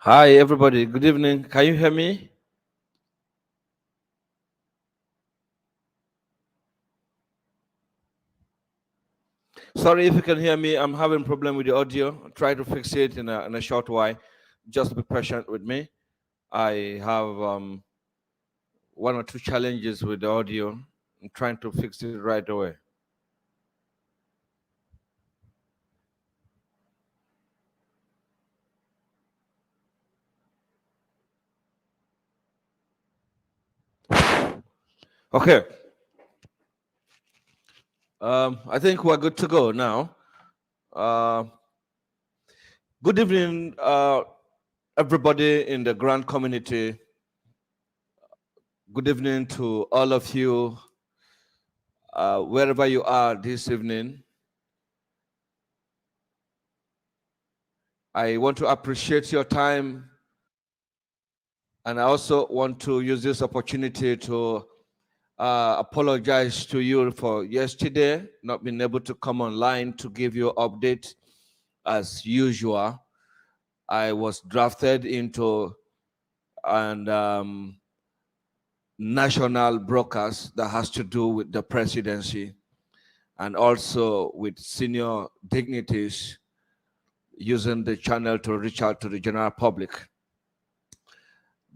Hi, everybody. Good evening. Can you hear me? Sorry if you can hear me. I'm having problem with the audio. I'll try to fix it in a short while. Just be patient with me. I have one or two challenges with the audio. I'm trying to fix it right away. Okay. I think we're good to go now. Uh, Good evening, everybody in the grand community. Good evening to all of you, wherever you are this evening. I want to appreciate your time, and I also want to use this opportunity to apologize to you for yesterday not being able to come online to give you update as usual. I was drafted into an national broadcast that has to do with the presidency and also with senior dignitaries using the channel to reach out to the general public.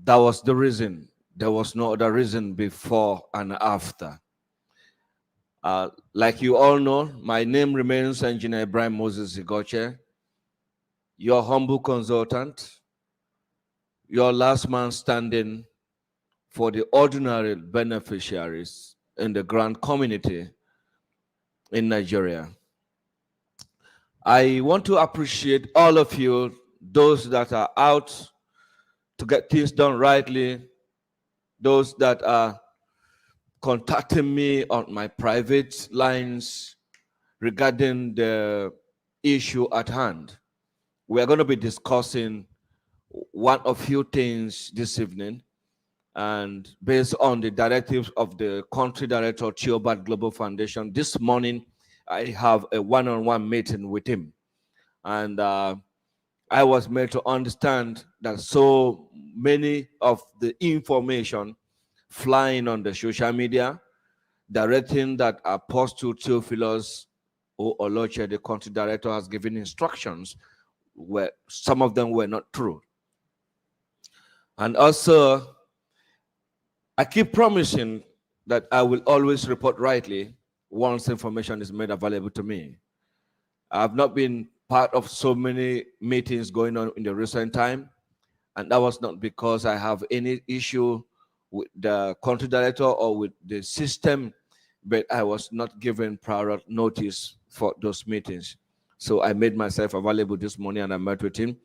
That was the reason. There was no other reason before and after. Like you all know, my name remains Engineer Ibrahim Moses Igoche, your humble consultant, your last man standing for the ordinary beneficiaries in the grand community in Nigeria. I want to appreciate all of you, those that are out to get things done rightly, those that are contacting me on my private lines regarding the issue at hand. We are going to be discussing one of few things this evening, and based on the directives of the country director Theobald Global Foundation, this morning I have a one-on-one meeting with him, and I was made to understand that so many of the information flying on the social media directing that Apostle Theophilus Oloche, the country director, has given instructions where some of them were not true. And also, I keep promising that I will always report rightly once information is made available to me. I've not been part of so many meetings going on in the recent time, and that was not because I have any issue with the country director or with the system, but I was not given prior notice for those meetings. So I made myself available this morning and I met with him.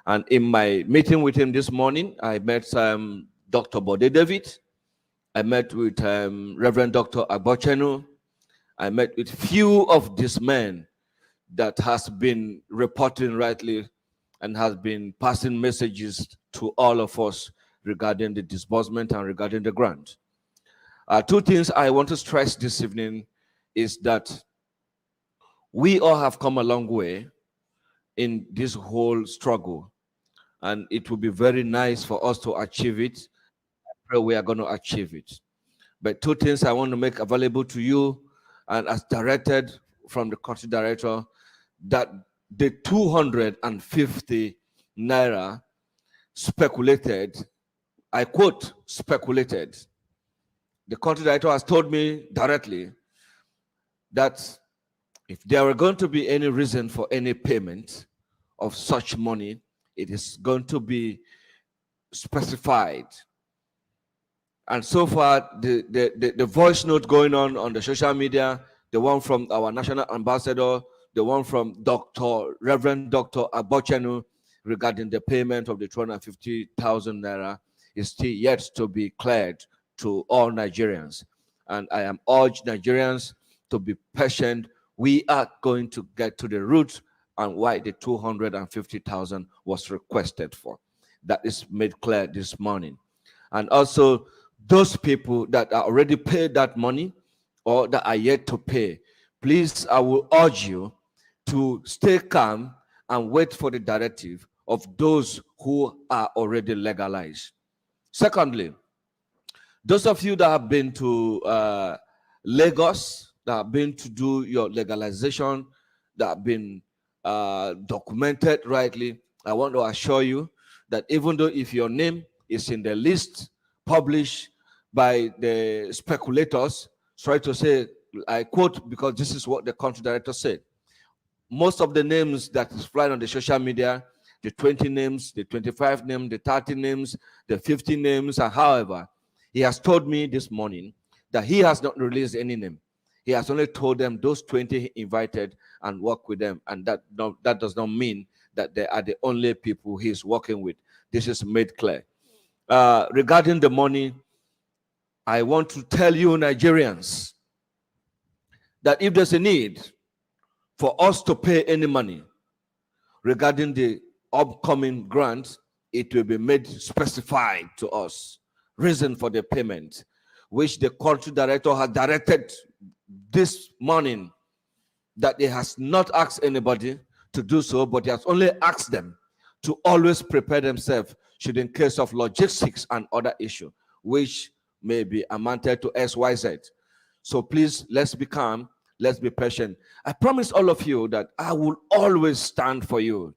And in my meeting with him this morning, I met Dr. Bode David. I met with Reverend Dr. Agbochenu. I met with few of these men that has been reporting rightly and has been passing messages to all of us regarding the disbursement and regarding the grant. Two things I want to stress this evening is that we all have come a long way in this whole struggle, and it will be very nice for us to achieve it. I pray we are going to achieve it. But two things I want to make available to you, and as directed from the country director, that the 250 naira speculated, I quote, speculated. The country director has told me directly that if there were going to be any reason for any payment of such money, it is going to be specified. And so far, the voice note going on the social media, the one from our national ambassador, the one from Reverend Dr. Agbochenu regarding the payment of the 250,000 naira is still yet to be cleared to all Nigerians. And I am urged Nigerians to be patient. We are going to get to the root and why the 250,000 was requested for. That is made clear this morning. And also, those people that are already paid that money or that are yet to pay, please, I will urge you to stay calm and wait for the directive of those who are already legalized. Secondly, those of you that have been to Lagos, that have been to do your legalization, that have been documented rightly, I want to assure you that even though if your name is in the list published by the speculators, sorry to say, I quote because this is what the country director said. Most of the names that is flying on the social media, the 20 names, the 25 names, the 30 names, the 50 names, and however, he has told me this morning that he has not released any name. He has only told them those 20 he invited and work with them. And that does not mean that they are the only people he's working with. This is made clear. Regarding the money, I want to tell you, Nigerians, that if there's a need for us to pay any money regarding the upcoming grant, it will be made specified to us. Reason for the payment, which the country director has directed this morning, that he has not asked anybody to do so, but he has only asked them to always prepare themselves should in case of logistics and other issue, which may be amounted to XYZ. So please, let's be calm. Let's be patient. I promise all of you that I will always stand for you.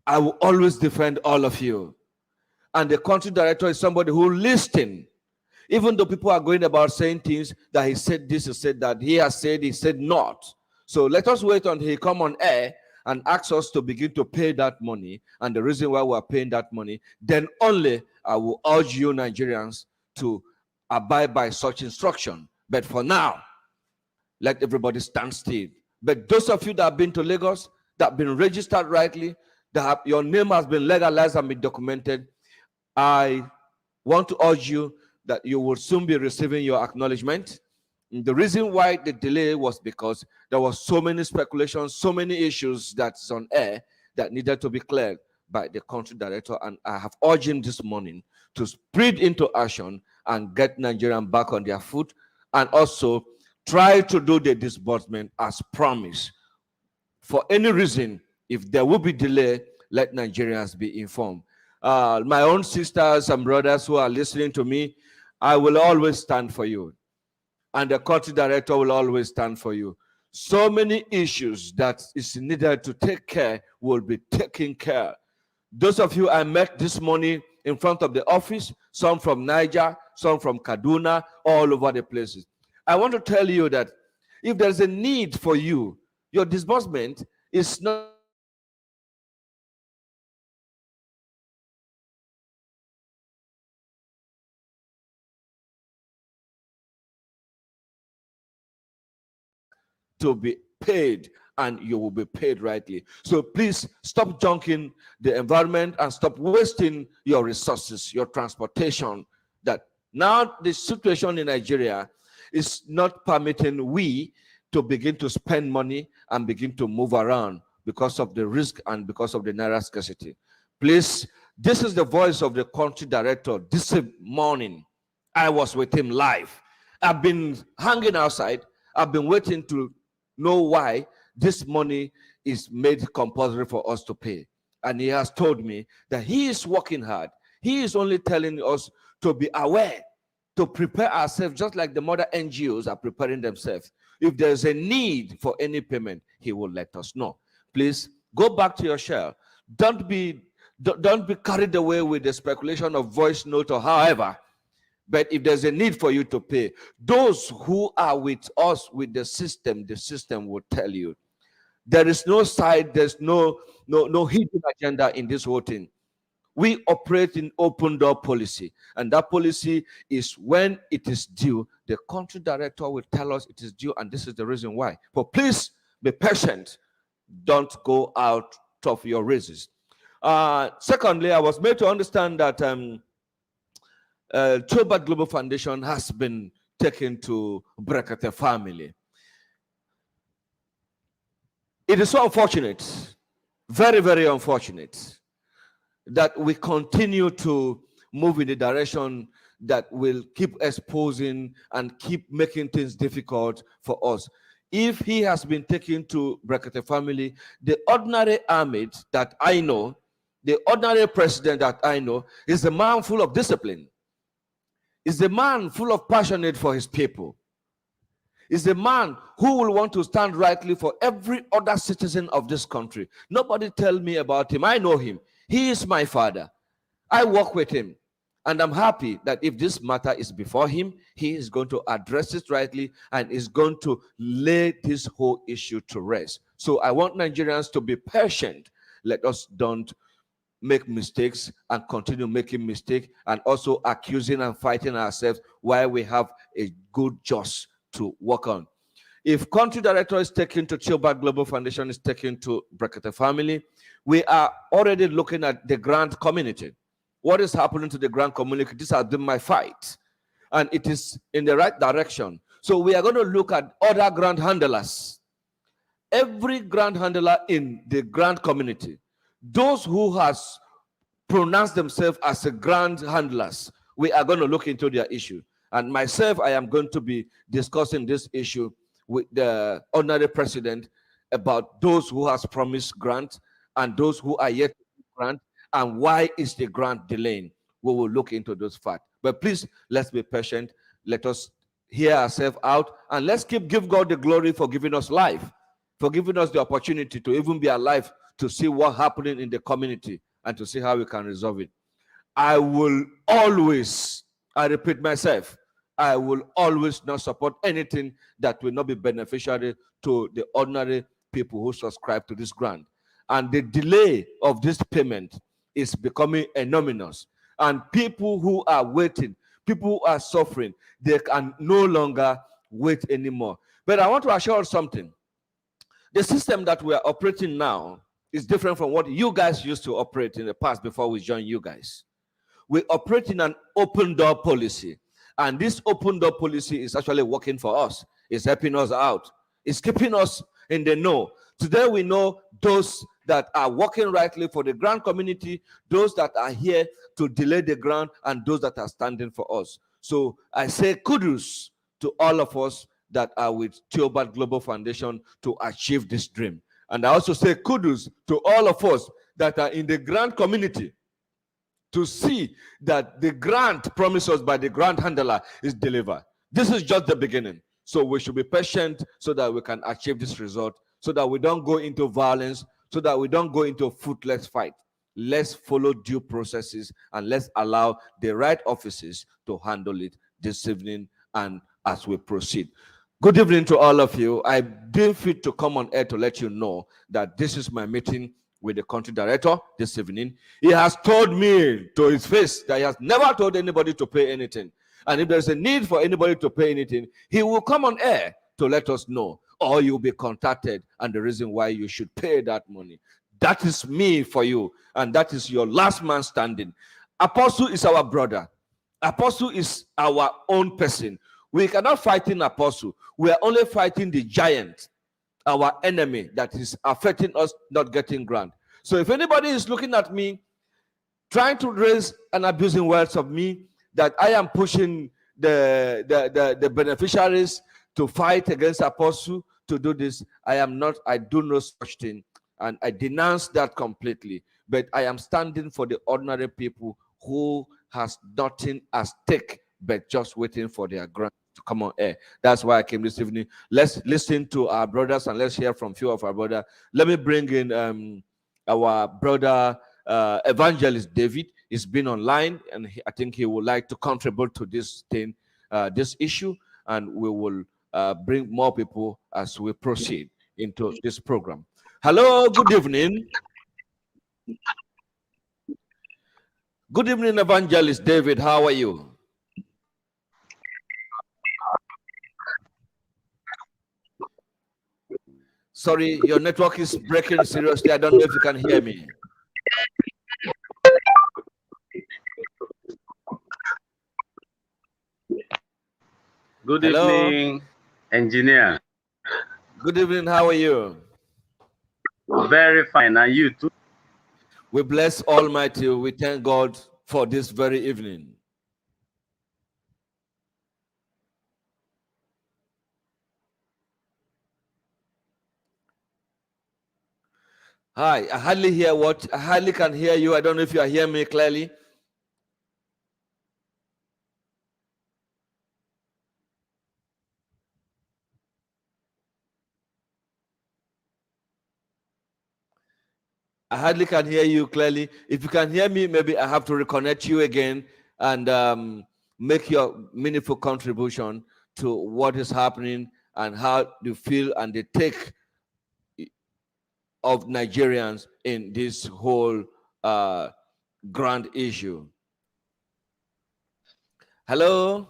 I will always defend all of you. And the country director is somebody who listens. Even though people are going about saying things that he said this, he said that, he said not. So let us wait until he come on air and ask us to begin to pay that money. And the reason why we are paying that money, then only I will urge you Nigerians to abide by such instruction. But for now, let everybody stand still. But those of you that have been to Lagos, that have been registered rightly, that your name has been legalized and been documented, I want to urge you that you will soon be receiving your acknowledgement. And the reason why the delay was because there was so many speculations, so many issues that's on air that needed to be cleared by the country director. And I have urged him this morning to spread into action and get Nigerians back on their foot, and also try to do the disbursement as promised. For any reason, if there will be delay, let Nigerians be informed. My own sisters and brothers who are listening to me, I will always stand for you. And the country director will always stand for you. So many issues that is needed to take care will be taken care. Those of you I met this morning in front of the office, some from Niger, some from Kaduna, all over the places. I want to tell you that if there's a need for you, your disbursement is not to be paid, and you will be paid rightly. So please stop junking the environment and stop wasting your resources, your transportation. That now the situation in Nigeria is not permitting we to begin to spend money and begin to move around because of the risk and because of the naira scarcity. Please, this is the voice of the country director. This morning, I was with him live. I've been hanging outside. I've been waiting to know why this money is made compulsory for us to pay. And he has told me that he is working hard. He is only telling us to be aware, to prepare ourselves, just like the mother NGOs are preparing themselves. If there's a need for any payment, he will let us know. Please go back to your shell. Don't be carried away with the speculation of voice note or however. But if there's a need for you to pay, those who are with us, with the system will tell you. There is no side, there's no hidden agenda in this whole thing. We operate in open door policy, and that policy is when it is due, the country director will tell us it is due, and this is the reason why. But please be patient. Don't go out of your races. Secondly, I was made to understand that Chobad Global Foundation has been taken to Brekete family. It is so unfortunate, very, very unfortunate, that we continue to move in the direction that will keep exposing and keep making things difficult for us. if he has been taken to Brekete family, the ordinary Ahmed that I know, the ordinary president that I know, is a man full of discipline. Is a man full of passionate for his people. Is a man who will want to stand rightly for every other citizen of this country. Nobody tell me about him. I know him. He is my father. I work with him. And I'm happy that if this matter is before him, he is going to address it rightly and is going to lay this whole issue to rest. So I want Nigerians to be patient. Let us don't make mistakes and continue making mistakes and also accusing and fighting ourselves while we have a good just to work on. If country director is taken to Chilbert Global Foundation, is taken to Brekete family, we are already looking at the grant community. What is happening to the grant community? This has been my fight, and it is in the right direction. So we are going to look at other grant handlers. Every grant handler in the grant community, those who has pronounced themselves as a grant handlers, we are going to look into their issue. And myself, I am going to be discussing this issue with the honorary president about those who has promised grant and those who are yet to grant, and why is the grant delaying. We will look into those facts. But please, let's be patient. Let us hear ourselves out, and let's give God the glory for giving us life, for giving us the opportunity to even be alive, to see what's happening in the community and to see how we can resolve it. I will always, I repeat myself, I will always not support anything that will not be beneficial to the ordinary people who subscribe to this grant. And the delay of this payment is becoming enormous. And people who are waiting, people who are suffering, they can no longer wait anymore. But I want to assure you something. The system that we are operating now is different from what you guys used to operate in the past before we joined you guys. We operate in an open door policy. And this open door policy is actually working for us. It's helping us out. It's keeping us in the know. Today we know those that are working rightly for the grant community, those that are here to delay the grant, and those that are standing for us. So I say kudos to all of us that are with Chilbert Global Foundation to achieve this dream. And I also say kudos to all of us that are in the grant community to see that the grant promised us by the grant handler is delivered. This is just the beginning. So we should be patient so that we can achieve this result, so that we don't go into violence, so that we don't go into fruitless fight. Let's follow due processes and let's allow the right offices to handle it this evening and as we proceed. Good evening to all of you. I deem fit to come on air to let you know that this is my meeting with the country director this evening. He has told me to his face that he has never told anybody to pay anything. And if there's a need for anybody to pay anything, he will come on air to let us know, or you'll be contacted and the reason why you should pay that money. That is me for you, and that is your last man standing. Apostle is our brother. Apostle is our own person. We cannot fight in Apostle. We are only fighting the giant, our enemy that is affecting us not getting grant. So if anybody is looking at me, trying to raise and abusing words of me, that I am pushing the beneficiaries to fight against Apostle, to do this, I am not. I do no such thing, and I denounce that completely. But I am standing for the ordinary people who has nothing at stake but just waiting for their grant to come on air. That's why I came this evening. Let's listen to our brothers and let's hear from few of our brothers. Let me bring in our brother Evangelist David. He's been online, and I think he would like to contribute to this thing, this issue, and we will bring more people as we proceed into this program. Hello, good evening. Good evening, Evangelist David. How are you? Sorry, your network is breaking seriously. I don't know if you can hear me. Good evening, engineer. Good evening. How are you? Very fine. And you too? We bless Almighty. We thank God for this very evening. Hi, I hardly hear what I hardly can hear you. I don't know if you are hearing me clearly. I hardly can hear you clearly. If you can hear me, maybe I have to reconnect you again and make your meaningful contribution to what is happening and how you feel and the take of Nigerians in this whole grand issue. Hello?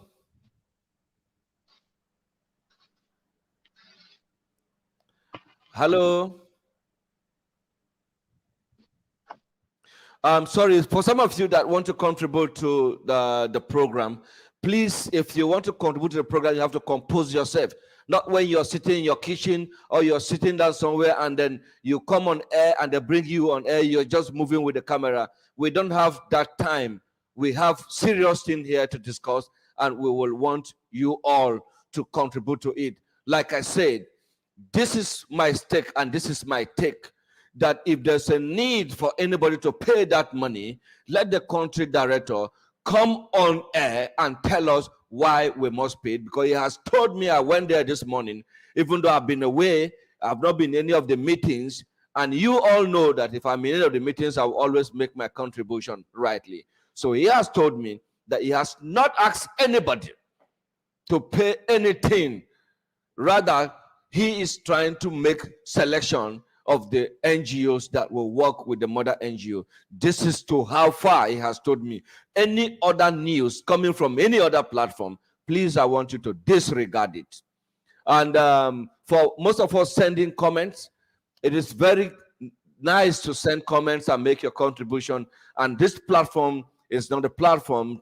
Hello? I'm sorry, for some of you that want to contribute to the program, please, if you want to contribute to the program, you have to compose yourself. Not when you're sitting in your kitchen or you're sitting down somewhere and then you come on air and they bring you on air, you're just moving with the camera. We don't have that time. We have serious thing here to discuss and we will want you all to contribute to it. Like I said, this is my stake and this is my take, that if there's a need for anybody to pay that money, let the country director come on air and tell us why we must pay it, because he has told me. I went there this morning, even though I've been away, I've not been in any of the meetings, and you all know that if I'm in any of the meetings, I'll always make my contribution rightly. So he has told me that he has not asked anybody to pay anything. Rather, he is trying to make selection of the NGOs that will work with the mother NGO. This is to how far he has told me. Any other news coming from any other platform, please, I want you to disregard it. And for most of us sending comments, it is very nice to send comments and make your contribution. And this platform is not a platform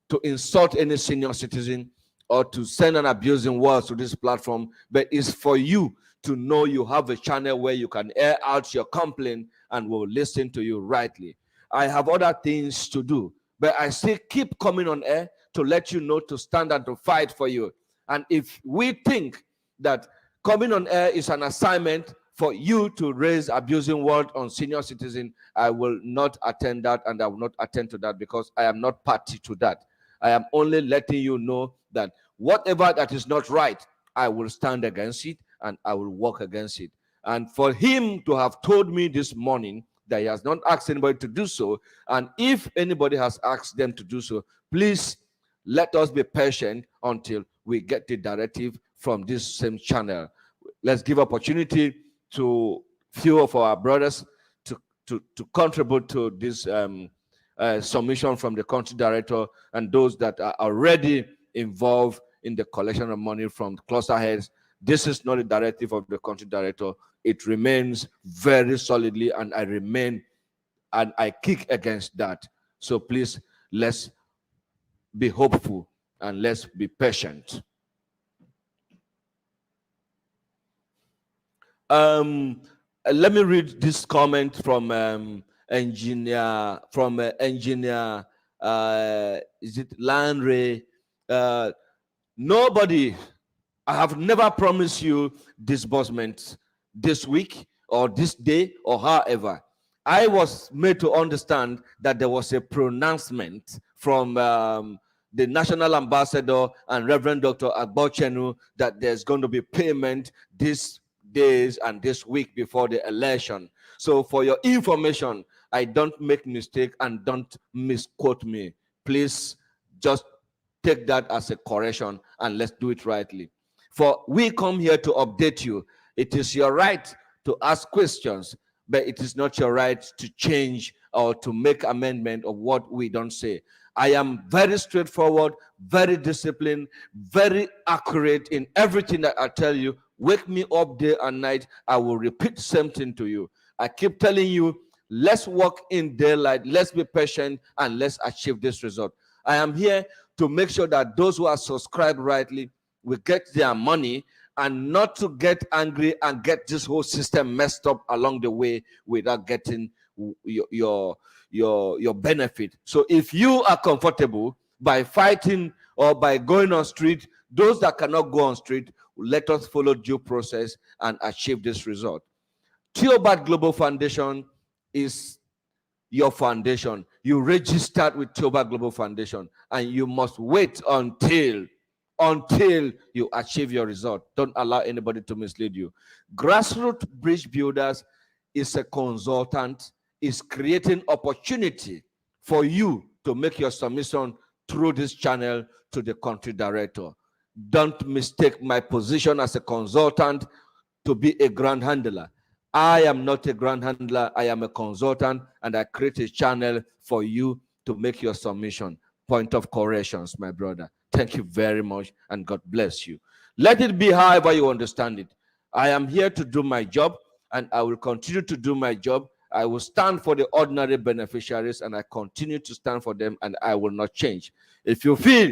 to insult any senior citizen or to send an abusing word to this platform, but it's for you to know you have a channel where you can air out your complaint and we'll listen to you rightly. I have other things to do, but I still keep coming on air to let you know, to stand and to fight for you. And if we think that coming on air is an assignment for you to raise abusing word on senior citizen, I will not attend that, and I will not attend to that, because I am not party to that. I am only letting you know that whatever that is not right, I will stand against it and I will work against it. And for him to have told me this morning that he has not asked anybody to do so, and if anybody has asked them to do so, please let us be patient until we get the directive from this same channel. Let's give opportunity to few of our brothers to contribute to this submission from the country director, and those that are already involved in the collection of money from cluster heads. This is not a directive of the country director. It remains very solidly, and I kick against that. So please, let's be hopeful and let's be patient. Let me read this comment from engineer is it Landry? Nobody, I have never promised you disbursement this week or this day or however. I was made to understand that there was a pronouncement from the national ambassador and Reverend Dr. Agbochenu that there's going to be payment this days and this week before the election. So for your information, I don't make mistake and don't misquote me. Please just take that as a correction and let's do it rightly. For we come here to update you. It is your right to ask questions, but it is not your right to change or to make amendment of what we don't say. I am very straightforward, very disciplined, very accurate in everything that I tell you. Wake me up day and night, I will repeat the same thing to you. I keep telling you, let's work in daylight, let's be patient, and let's achieve this result. I am here to make sure that those who are subscribed rightly will get their money, and not to get angry and get this whole system messed up along the way without getting your benefit. So if you are comfortable by fighting or by going on street, those that cannot go on street, let us follow due process and achieve this result. Theobald Global Foundation is your foundation. You registered with Theobald Global Foundation, and you must wait until you achieve your result. Don't allow anybody to mislead you. Grassroots Bridge Builders is a consultant, is creating opportunity for you to make your submission through this channel to the country director. Don't mistake my position as a consultant to be a grand handler. I am not a grand handler. I am a consultant, and I create a channel for you to make your submission. Point of corrections, my brother. Thank you very much, and God bless you. Let it be however you understand it. I am here to do my job, and I will continue to do my job. I will stand for the ordinary beneficiaries, and I continue to stand for them, and I will not change. If you feel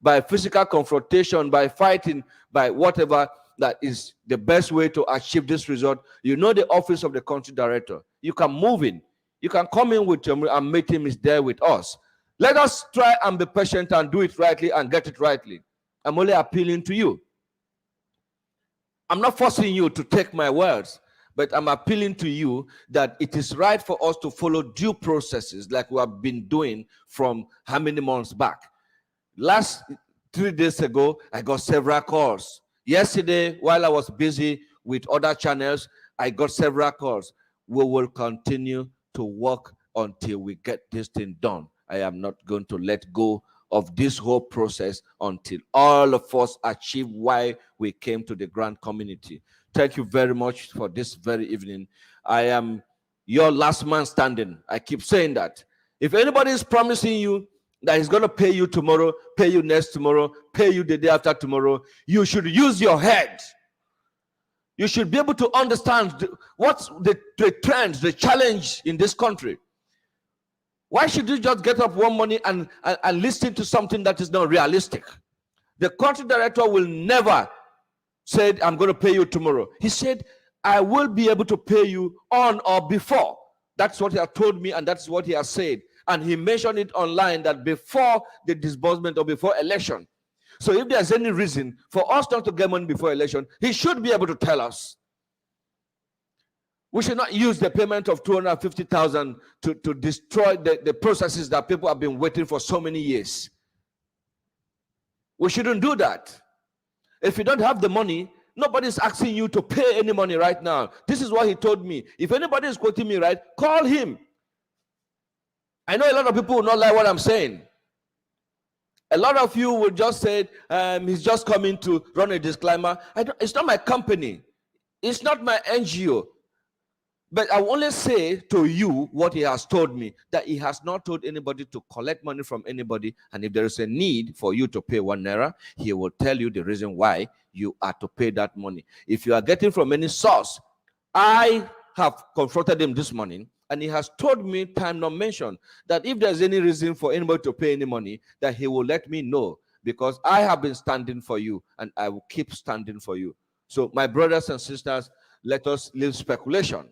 by physical confrontation, by fighting, by whatever, that is the best way to achieve this result, you know the office of the country director. You can move in. You can come in with him, and meet him is there with us. Let us try and be patient and do it rightly and get it rightly. I'm only appealing to you. I'm not forcing you to take my words, but I'm appealing to you that it is right for us to follow due processes like we have been doing from how many months back. Last 3 days ago, I got several calls. Yesterday, while I was busy with other channels, I got several calls. We will continue to work until we get this thing done. I am not going to let go of this whole process until all of us achieve why we came to the grand community. Thank you very much for this very evening. I am your last man standing. I keep saying that. If anybody is promising you that he's going to pay you tomorrow, pay you next tomorrow, pay you the day after tomorrow, you should use your head. You should be able to understand what's the trends, the challenge in this country. Why should you just get up one morning and listen to something that is not realistic? The country director will never say, I'm going to pay you tomorrow. He said, I will be able to pay you on or before. That's what he has told me, and that's what he has said. And he mentioned it online that before the disbursement or before election. So if there's any reason for us not to get money before election, he should be able to tell us. We should not use the payment of 250,000 to destroy the processes that people have been waiting for so many years. We shouldn't do that. If you don't have the money, nobody's asking you to pay any money right now. This is what he told me. If anybody is quoting me right, call him. I know a lot of people will not like what I'm saying. A lot of you will just say, he's just coming to run a disclaimer. It's not my company. It's not my NGO. But I only say to you what he has told me, that he has not told anybody to collect money from anybody. And if there is a need for you to pay 1 naira, he will tell you the reason why you are to pay that money. If you are getting from any source, I have confronted him this morning, and he has told me, time not mentioned, that if there's any reason for anybody to pay any money, that he will let me know, because I have been standing for you, and I will keep standing for you. So my brothers and sisters, let us leave speculation.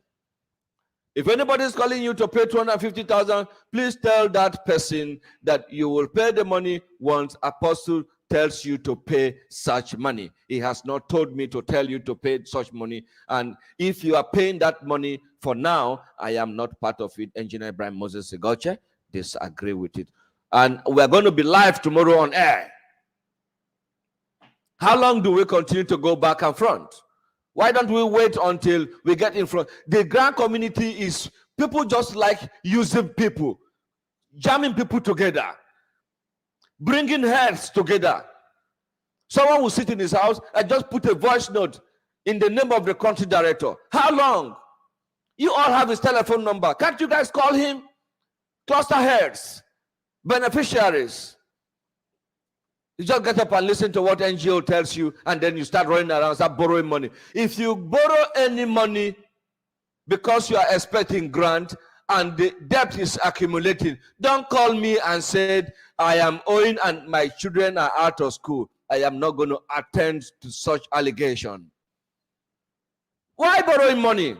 If anybody is calling you to pay 250,000, please tell that person that you will pay the money once Apostle tells you to pay such money. He has not told me to tell you to pay such money. And if you are paying that money for now, I am not part of it. Engineer Brian Moses Segoche disagree with it. And we're going to be live tomorrow on air. How long do we continue to go back and front? Why don't we wait until we get in front? The grand community is people just like using people, jamming people together, bringing heads together. Someone will sit in his house and just put a voice note in the name of the country director. How long? You all have his telephone number. Can't you guys call him? Cluster heads, beneficiaries. You just get up and listen to what NGO tells you, and then you start running around, start borrowing money. If you borrow any money because you are expecting grant and the debt is accumulating, don't call me and say, I am owing and my children are out of school. I am not going to attend to such allegation. Why borrowing money?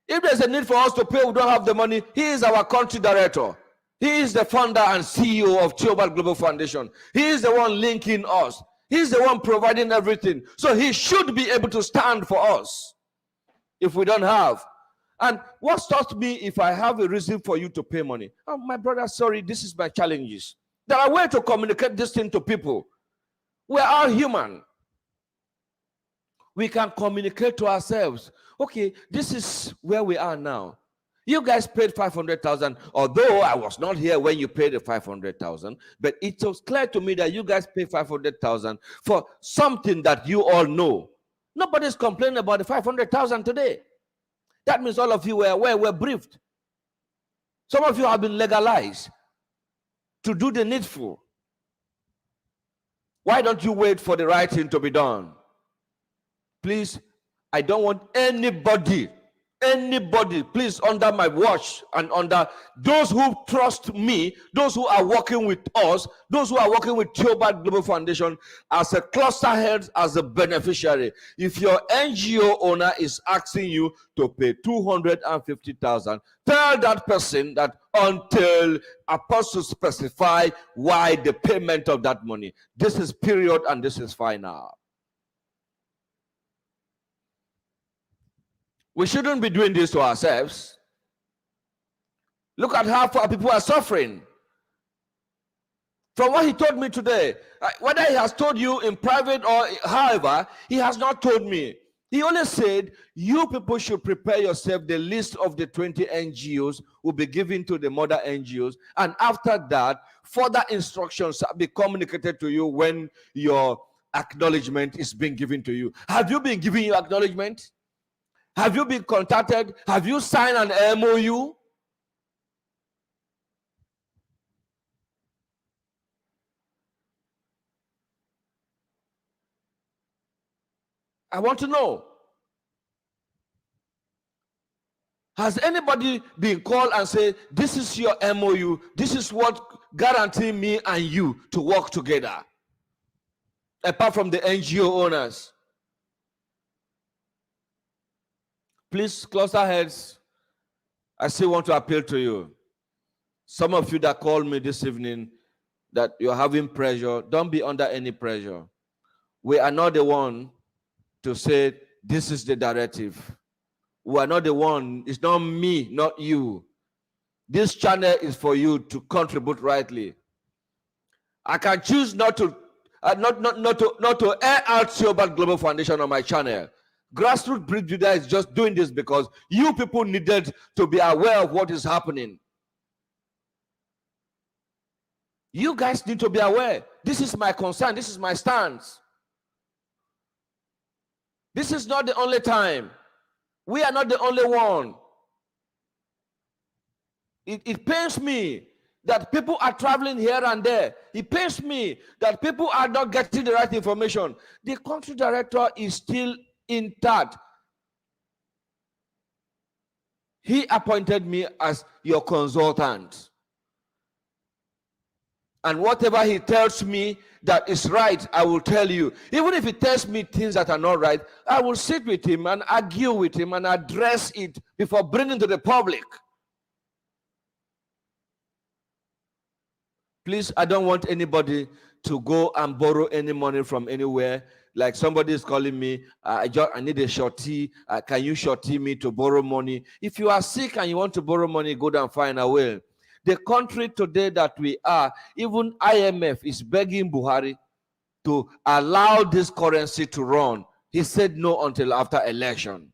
If there's a need for us to pay, we don't have the money. He is our country director. He is the founder and CEO of Theobald Global Foundation. He is the one linking us. He is the one providing everything. So he should be able to stand for us. if we don't have. And what stops me if I have a reason for you to pay money? Oh, my brother, sorry, this is my challenges. There are ways to communicate this thing to people. We're all human. We can communicate to ourselves. Okay, this is where we are now. You guys paid 500,000, although I was not here when you paid the 500,000, but it was clear to me that you guys paid 500,000 for something that you all know. Nobody's complaining about the 500,000 today. That means all of you were briefed. Some of you have been legalized to do the needful. Why don't you wait for the right thing to be done? Please, I don't want anybody, please, under my watch and under those who trust me, those who are working with us, those who are working with Theobald Global Foundation as a cluster head, as a beneficiary. If your NGO owner is asking you to pay 250,000, tell that person that until Apostle specify why the payment of that money. This is period and this is final. We shouldn't be doing this to ourselves. Look at how far people are suffering. From what he told me today, whether he has told you in private or however, he has not told me. He only said, you people should prepare yourself. The list of the 20 NGOs will be given to the mother NGOs. And after that, further instructions will be communicated to you when your acknowledgement is being given to you. Have you been given your acknowledgement? Have you been contacted? Have you signed an MOU? I want to know. Has anybody been called and said, this is your MOU, this is what guarantee me and you to work together? Apart from the NGO owners. Please, cluster heads, I still want to appeal to you. Some of you that called me this evening that you're having pressure, don't be under any pressure. We are not the one to say this is the directive. We are not the one. It's not me, not you. This channel is for you to contribute rightly. I can choose not to air out Theobald Global Foundation on my channel. Grassroots Bridge Judah is just doing this because you people needed to be aware of what is happening. You guys need to be aware. This is my concern. This is my stance. This is not the only time. We are not the only one. It pains me that people are traveling here and there. It pains me that people are not getting the right information. The country director is still intact. He appointed me as your consultant. And whatever he tells me that is right, I will tell you. Even if he tells me things that are not right, I will sit with him and argue with him and address it before bringing to the public. Please, I don't want anybody to go and borrow any money from anywhere. Like somebody is calling me, I need a shorty. Can you shorty me to borrow money? If you are sick and you want to borrow money, go down and find a way. The country today that we are, even IMF is begging Buhari to allow this currency to run. He said no until after election.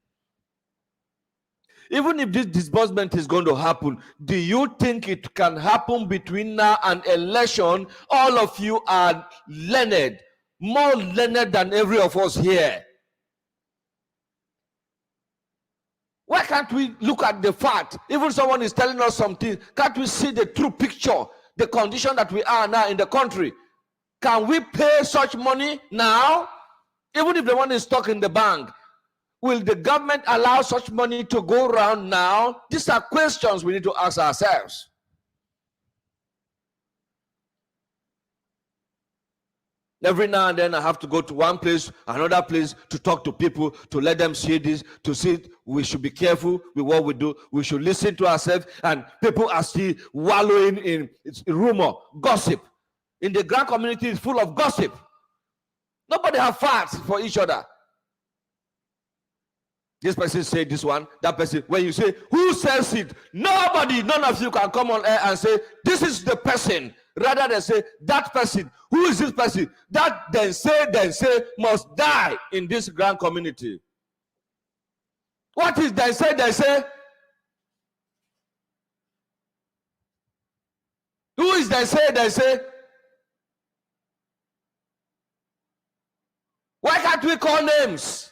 Even if this disbursement is going to happen, do you think it can happen between now and election? All of you are learned, more learned than every of us here. Why can't we look at the fact? Even someone is telling us something. Can't we see the true picture, the condition that we are now in the country? Can we pay such money now? Even if the money is stuck in the bank, will the government allow such money to go around now? These are questions we need to ask ourselves. Every now and then I have to go to one place, another place to talk to people, to let them see this, to see we should be careful with what we do. We should listen to ourselves, and people are still wallowing in rumor, gossip. In the grand community, it's full of gossip. Nobody has facts for each other. This person said this one, that person. When you say, who says it? Nobody, none of you can come on air and say, this is the person. Rather than say, that person. Who is this person? That then say, must die in this grand community. What is then say? Who is then say? Why can't we call names?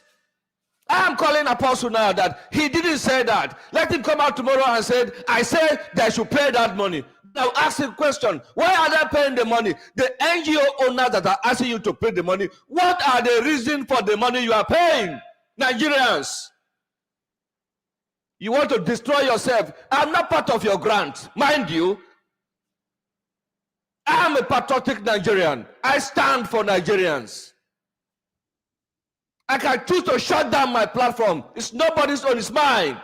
I am calling Apostle now that he didn't say that. Let him come out tomorrow and say, I said they should pay that money. Now ask him a question. Why are they paying the money? The NGO owners that are asking you to pay the money, what are the reasons for the money you are paying? Nigerians. You want to destroy yourself. I'm not part of your grant. Mind you, I am a patriotic Nigerian. I stand for Nigerians. I can choose to shut down my platform. It's nobody's own, it's mine.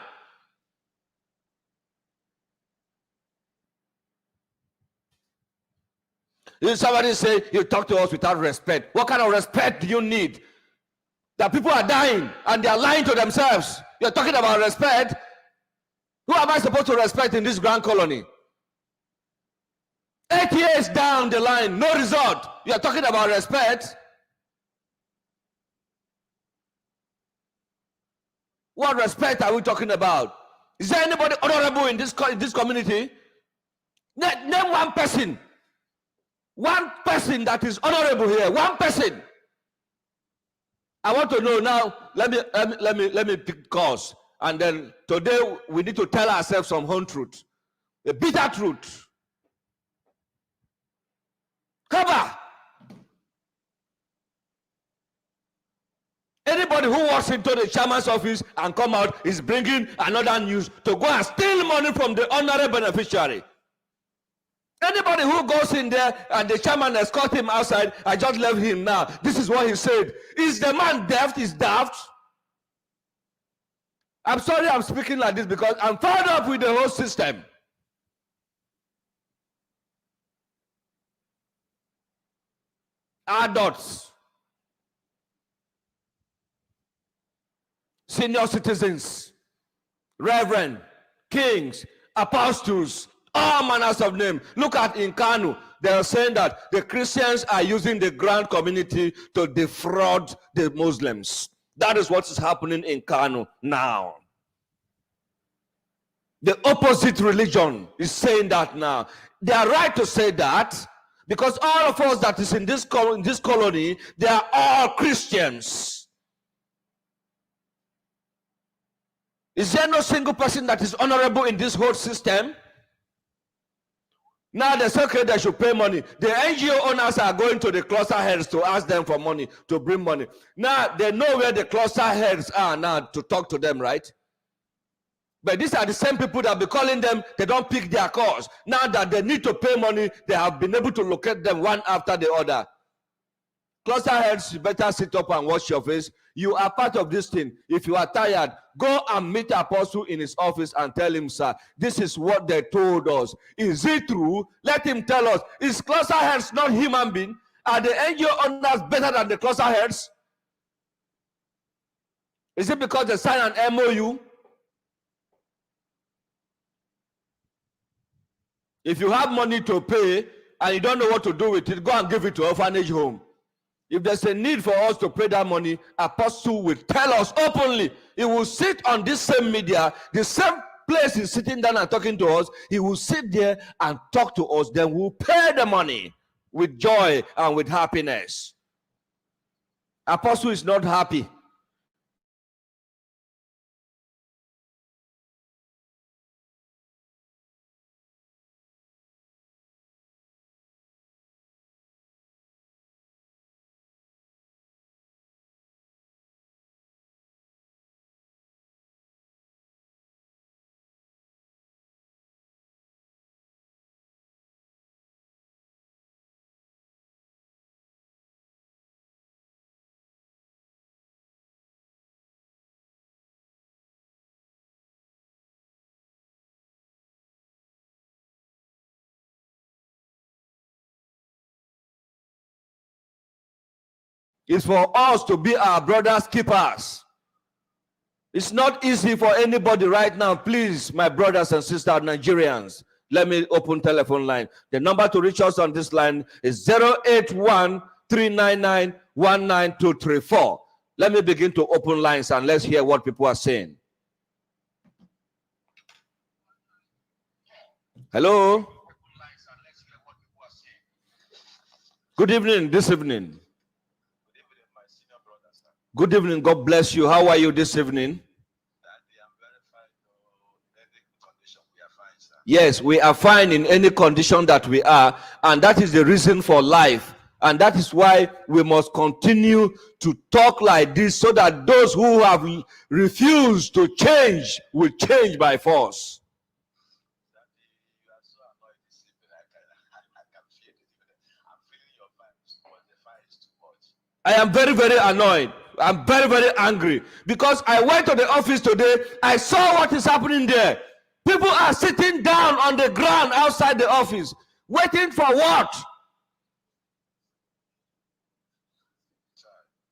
If somebody say you talk to us without respect, what kind of respect do you need? That people are dying and they are lying to themselves. You're talking about respect. Who am I supposed to respect in this grand colony? 8 years down the line, no result. You're talking about respect. What respect are we talking about? Is there anybody honorable in this community? Name one person. One person that is honorable here. One person. I want to know now. Let me pick course. And then today we need to tell ourselves some home truth, a bitter truth. Cover. Anybody who walks into the chairman's office and come out is bringing another news to go and steal money from the honorary beneficiary. Anybody who goes in there and the chairman escort him outside, I just left him now. This is what he said. Is the man deaf? Is daft? I'm sorry I'm speaking like this because I'm fed up with the whole system. Adults, senior citizens, reverend, kings, apostles, all manners of names. Look at in Kanu, they are saying that the Christians are using the grand community to defraud the Muslims. That is what is happening in Kanu now. The opposite religion is saying that now. They are right to say that because all of us that is in this colony, they are all Christians. Is there no single person that is honorable in this whole system? Now they say, okay, they should pay money. The NGO owners are going to the cluster heads to ask them for money, to bring money. Now they know where the cluster heads are now to talk to them, right? But these are the same people that be calling them, they don't pick their calls. Now that they need to pay money, they have been able to locate them one after the other. Cluster heads, you better sit up and wash your face. You are part of this thing. If you are tired, go and meet Apostle in his office and tell him, sir, this is what they told us. Is it true? Let him tell us. Is cluster heads not human being? Are the NGO owners better than the cluster heads? Is it because they signed an MOU? If you have money to pay and you don't know what to do with it, go and give it to orphanage home. If there's a need for us to pay that money, Apostle will tell us openly. He will sit on this same media, the same place he's sitting down and talking to us. He will sit there and talk to us. Then we'll pay the money with joy and with happiness. Apostle is not happy. It's for us to be our brother's keepers. It's not easy for anybody right now. Please, my brothers and sisters, Nigerians, let me open telephone line. The number to reach us on this line is 081-399-19234. Let me begin to open lines and let's hear what people are saying. Hello. Good evening, this evening. Good evening, God bless you. How are you this evening? Yes, we are fine in any condition that we are, and that is the reason for life. And that is why we must continue to talk like this so that those who have refused to change will change by force. I am very, very annoyed. I'm very, very angry because I went to the office today. I saw what is happening there. People are sitting down on the ground outside the office, waiting for what?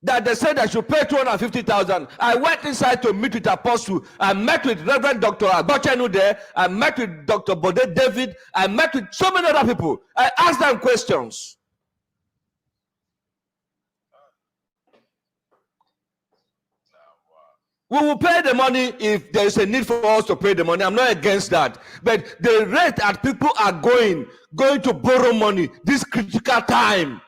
That they said I should pay 250,000. I went inside to meet with Apostle. I met with Reverend Dr. Agbachenu there. I met with Dr. Bode David. I met with so many other people. I asked them questions. We will pay the money if there is a need for us to pay the money. I'm not against that. But the rate that people are going to borrow money this critical time,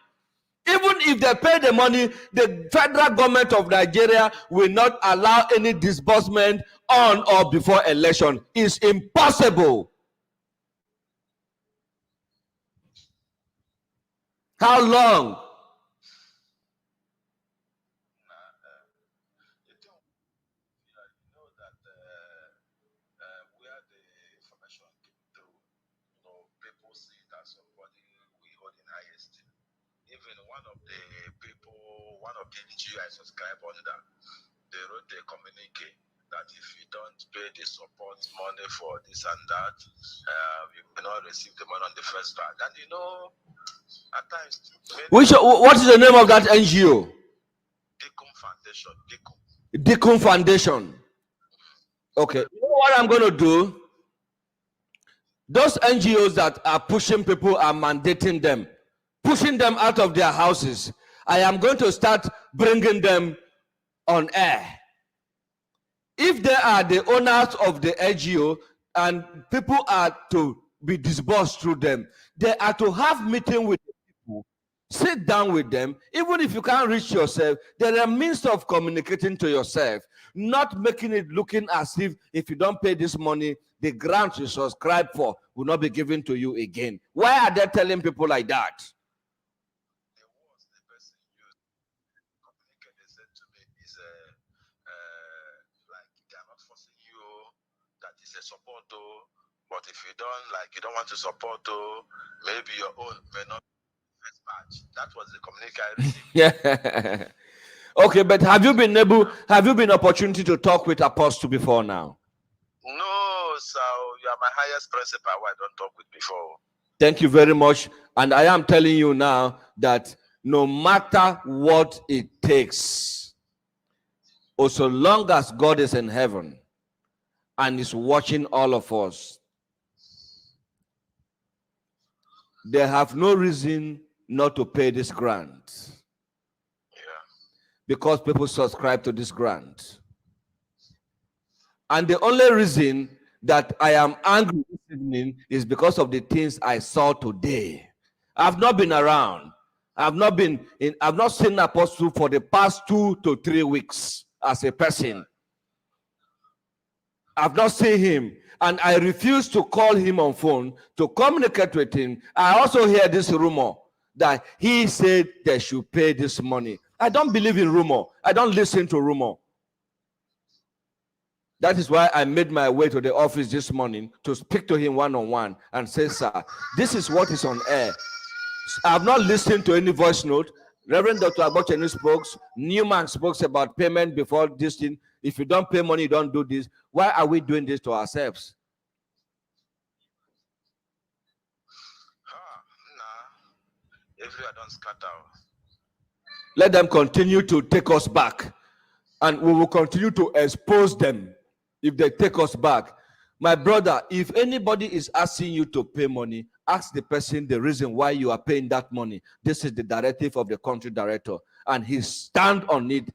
even if they pay the money, the federal government of Nigeria will not allow any disbursement on or before election. It's impossible. How long? One of the NGO I subscribe under, they wrote a communique that if you don't pay the support money for this and that, you cannot receive the money on the first part. And you know, at times, what is the name of that NGO? Deacon Foundation. Deacon Foundation. Okay. You know what I'm going to do? Those NGOs that are pushing people are mandating them, pushing them out of their houses. I am going to start bringing them on air. If they are the owners of the NGO and people are to be disbursed through them, they are to have meeting with the people, sit down with them. Even if you can't reach yourself, there are means of communicating to yourself, not making it looking as if you don't pay this money, the grant you subscribe for will not be given to you again. Why are they telling people like that? Support, but if you don't want to support, maybe your own may not first match. That was the communication. Yeah. Okay, but have you been opportunity to talk with Apostle before now? No, so you are my highest principal who I don't talk with before. Thank you very much. And I am telling you now that no matter what it takes, or so long as God is in heaven and is watching all of us, they have no reason not to pay this grant. Yeah. Because people subscribe to this grant. And the only reason that I am angry this evening is because of the things I saw today. I've not been around. I've not seen Apostle for the past 2 to 3 weeks as a person. I've not seen him, and I refuse to call him on phone to communicate with him. I also hear this rumor that he said they should pay this money. I don't believe in rumor. I don't listen to rumor. That is why I made my way to the office this morning to speak to him one-on-one and say, sir, this is what is on air. I have not listened to any voice note. Reverend Dr. Agbachenu spoke. Newman spoke about payment before this thing. If you don't pay money, you don't do this. Why are we doing this to ourselves? Everywhere don't scatter. Let them continue to take us back. and we will continue to expose them if they take us back. My brother, if anybody is asking you to pay money, ask the person the reason why you are paying that money. This is the directive of the country director, and he stand on it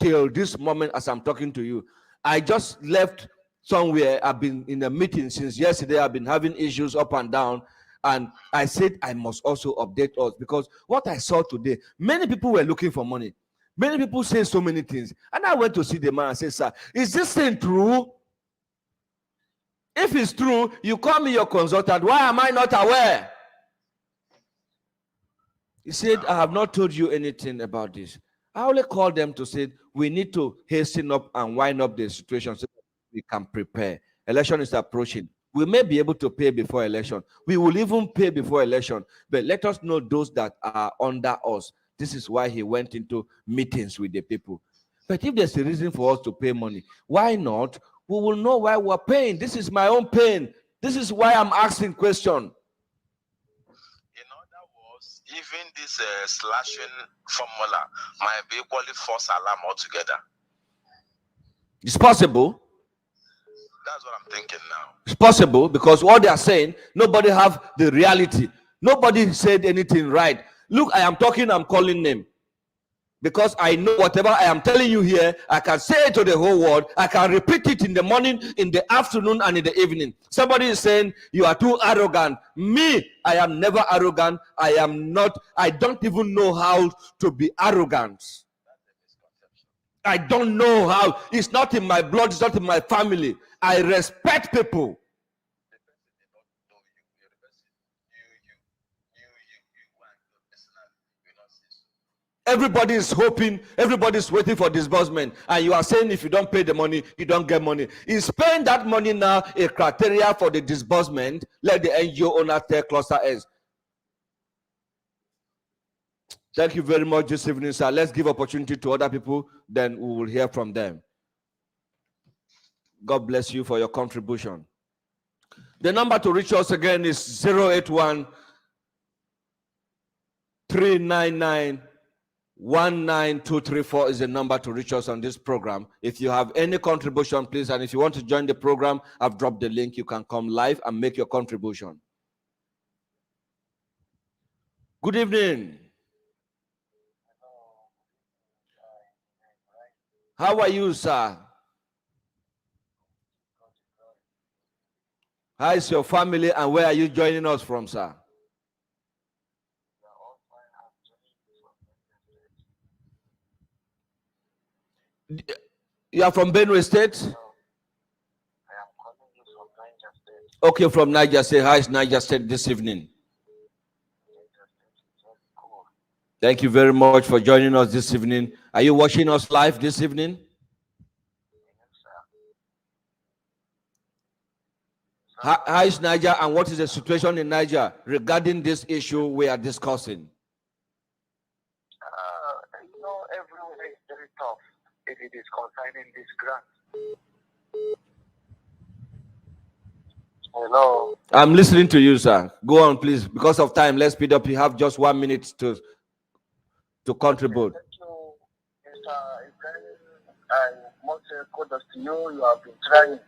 till this moment as I'm talking to you. I just left somewhere. I've been in a meeting since yesterday. I've been having issues up and down, and I said I must also update us, because what I saw today, many people were looking for money. Many people say so many things. And I went to see the man and said, sir, is this thing true? If it's true, you call me your consultant. Why am I not aware? He said, I have not told you anything about this. I only called them to say, we need to hasten up and wind up the situation so that we can prepare. Election is approaching. We may be able to pay before election. We will even pay before election. But let us know those that are under us. This is why he went into meetings with the people. But if there's a reason for us to pay money, why not? We will know why we're paying. This is my own pain. This is why I'm asking question. In other words, even this slashing formula might be equally false alarm altogether. It's possible. That's what I'm thinking now. It's possible, because what they are saying, nobody have the reality. Nobody said anything right. Look, I am talking, I'm calling name. Because I know whatever I am telling you here, I can say it to the whole world. I can repeat it in the morning, in the afternoon, and in the evening. Somebody is saying, you are too arrogant. Me, I am never arrogant. I am not. I don't even know how to be arrogant. I don't know how. It's not in my blood. It's not in my family. I respect people. Everybody is hoping, everybody is waiting for disbursement, and you are saying if you don't pay the money, you don't get money. Is paying that money now a criteria for the disbursement? Let the NGO owner take cluster S. Thank you very much this evening, sir. Let's give opportunity to other people, then we will hear from them. God bless you for your contribution. The number to reach us again is 081 399 19234 is the number to reach us on this program. If you have any contribution, please, and if you want to join the program, I've dropped the link. You can come live and make your contribution. Good evening. How are you, sir? How is your family, and where are you joining us from, sir? You are from Benue State? Okay, from Niger State. How is Niger State this evening? Thank you very much for joining us this evening. Are you watching us live this evening? How is Niger, and what is the situation in Niger regarding this issue we are discussing? Everywhere is very tough if it is concerning this grant. Hello. I'm listening to you, sir. Go on, please. Because of time, let's speed up. You have just 1 minute to contribute. Thank you, Mr. Ibrahim. I must say kudos to you. You have been trying.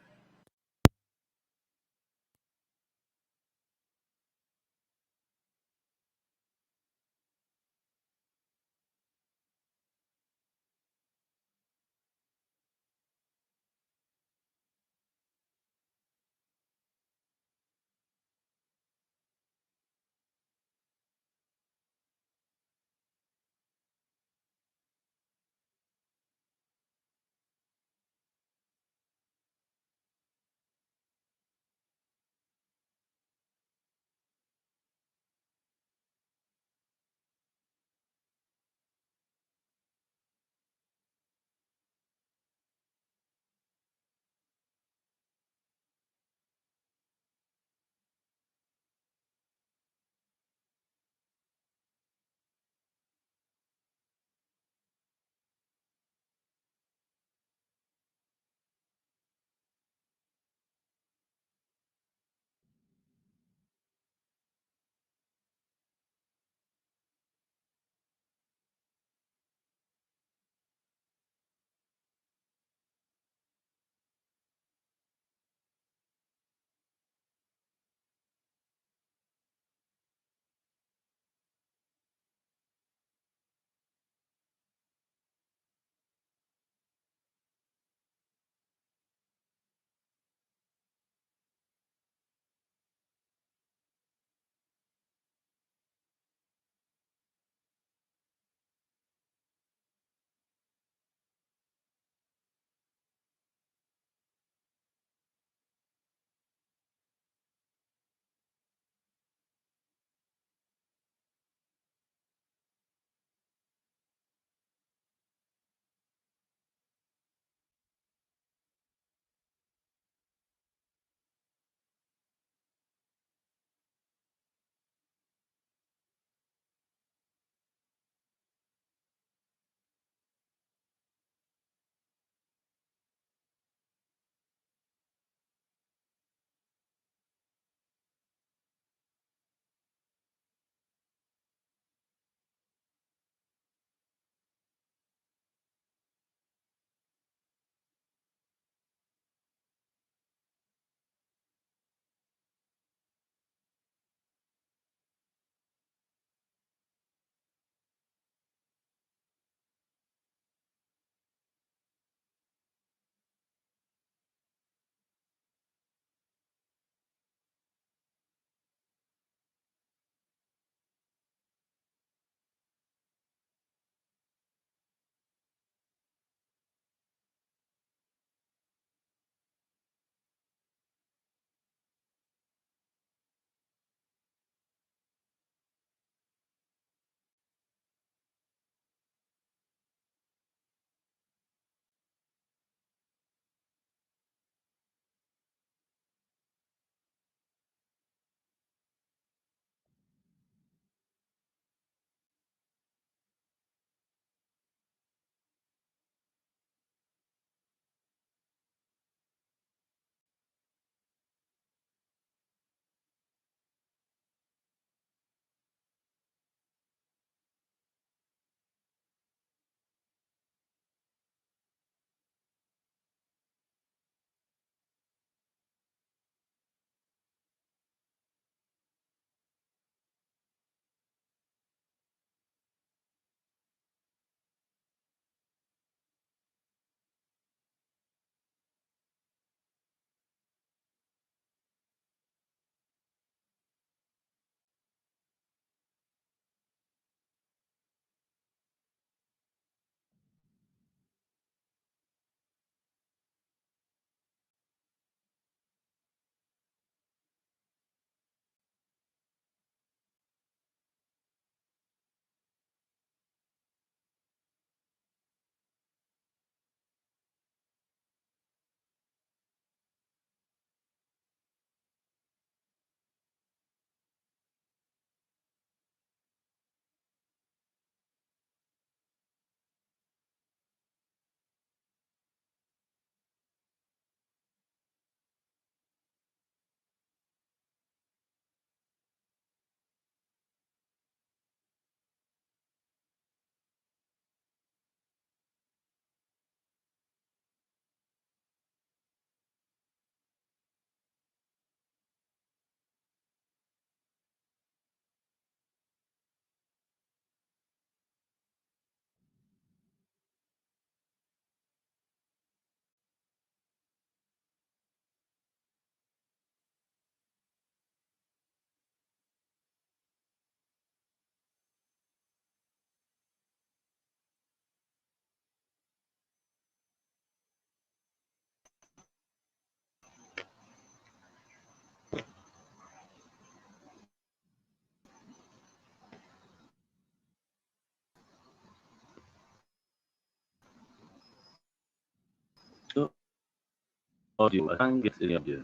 audio. I can't get any audio.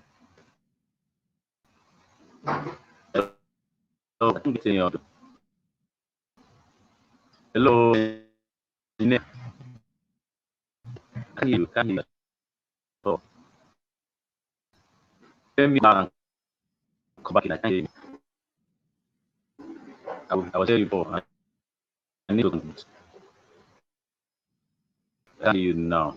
Hello, I can't get any audio. Hello, engineer. I can't hear you. Can't hear you. Oh, tell me now. Come back in. I can't hear you. I was hearing you before. I need to continue. I can't hear you now.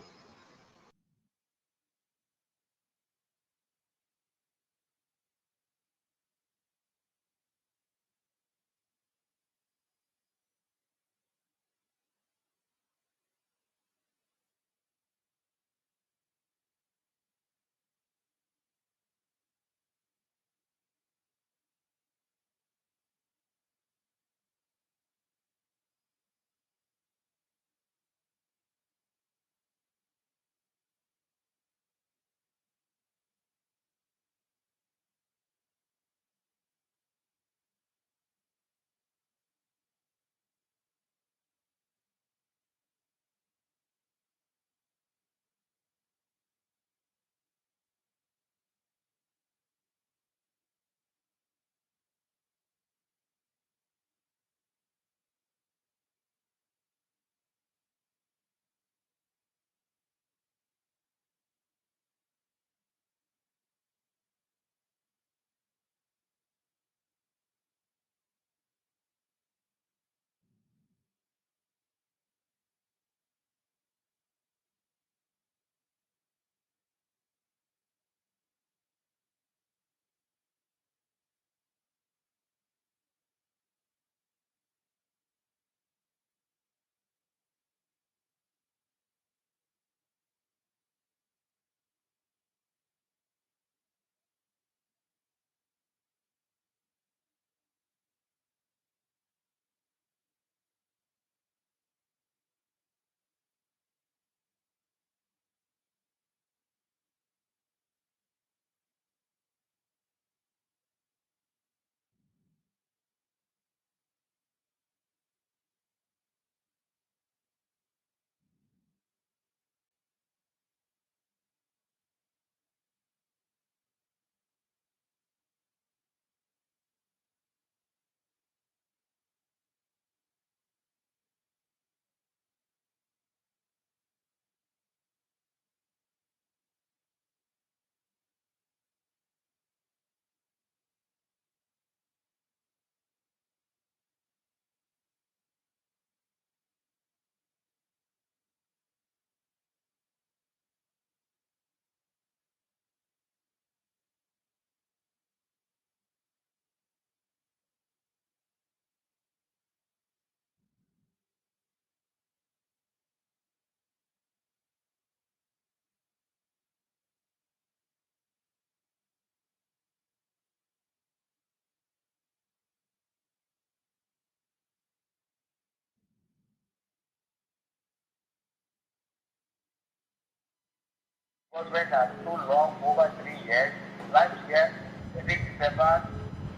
Was went too long, over 3 years. Last year, this December,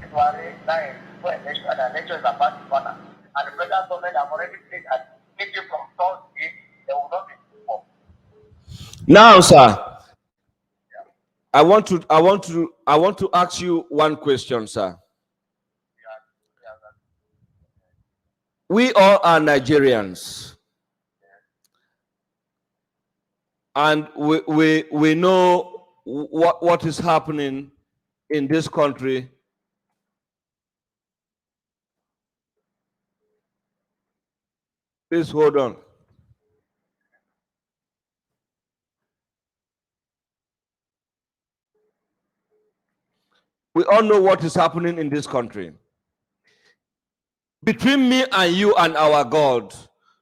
January 9, when the election is about to corner. And the federal government have already said that if you from Thursday, there will not be reform. Now, sir, I want to ask you one question, sir. We all are Nigerians, and we know what is happening in this country. Please hold on. We all know what is happening in this country. Between me and you and our God,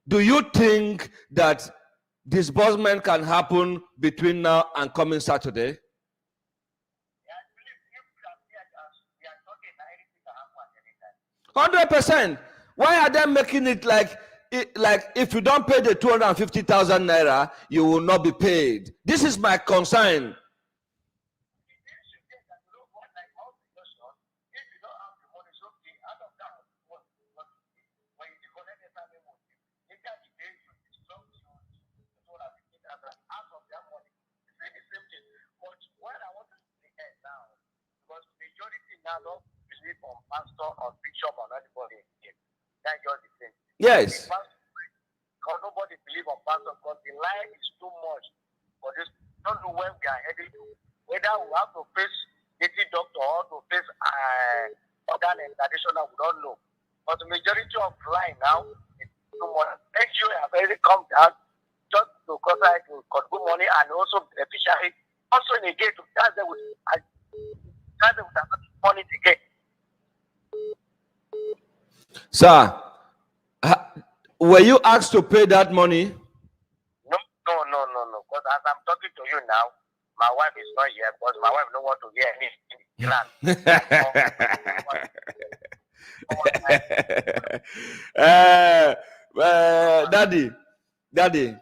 do you think that disbursement can happen between now and coming Saturday? 100%. Why are they making it like if you don't pay the 250,000 naira, you will not be paid? This is my concern. pastor or bishop or anybody again. That's just the thing. Yes. Because nobody believes on pastor because the lie is too much for this. Don't know where we are heading to. Whether we have to face native doctor or to face organ and traditional, we don't know. But the majority of lie now is too much. NGO have already come down just to contact to good money and also beneficiary. Also negate to charge them with money again. Sir, were you asked to pay that money? No. Because as I'm talking to you now, my wife is not here because my wife don't want to hear anything. Daddy,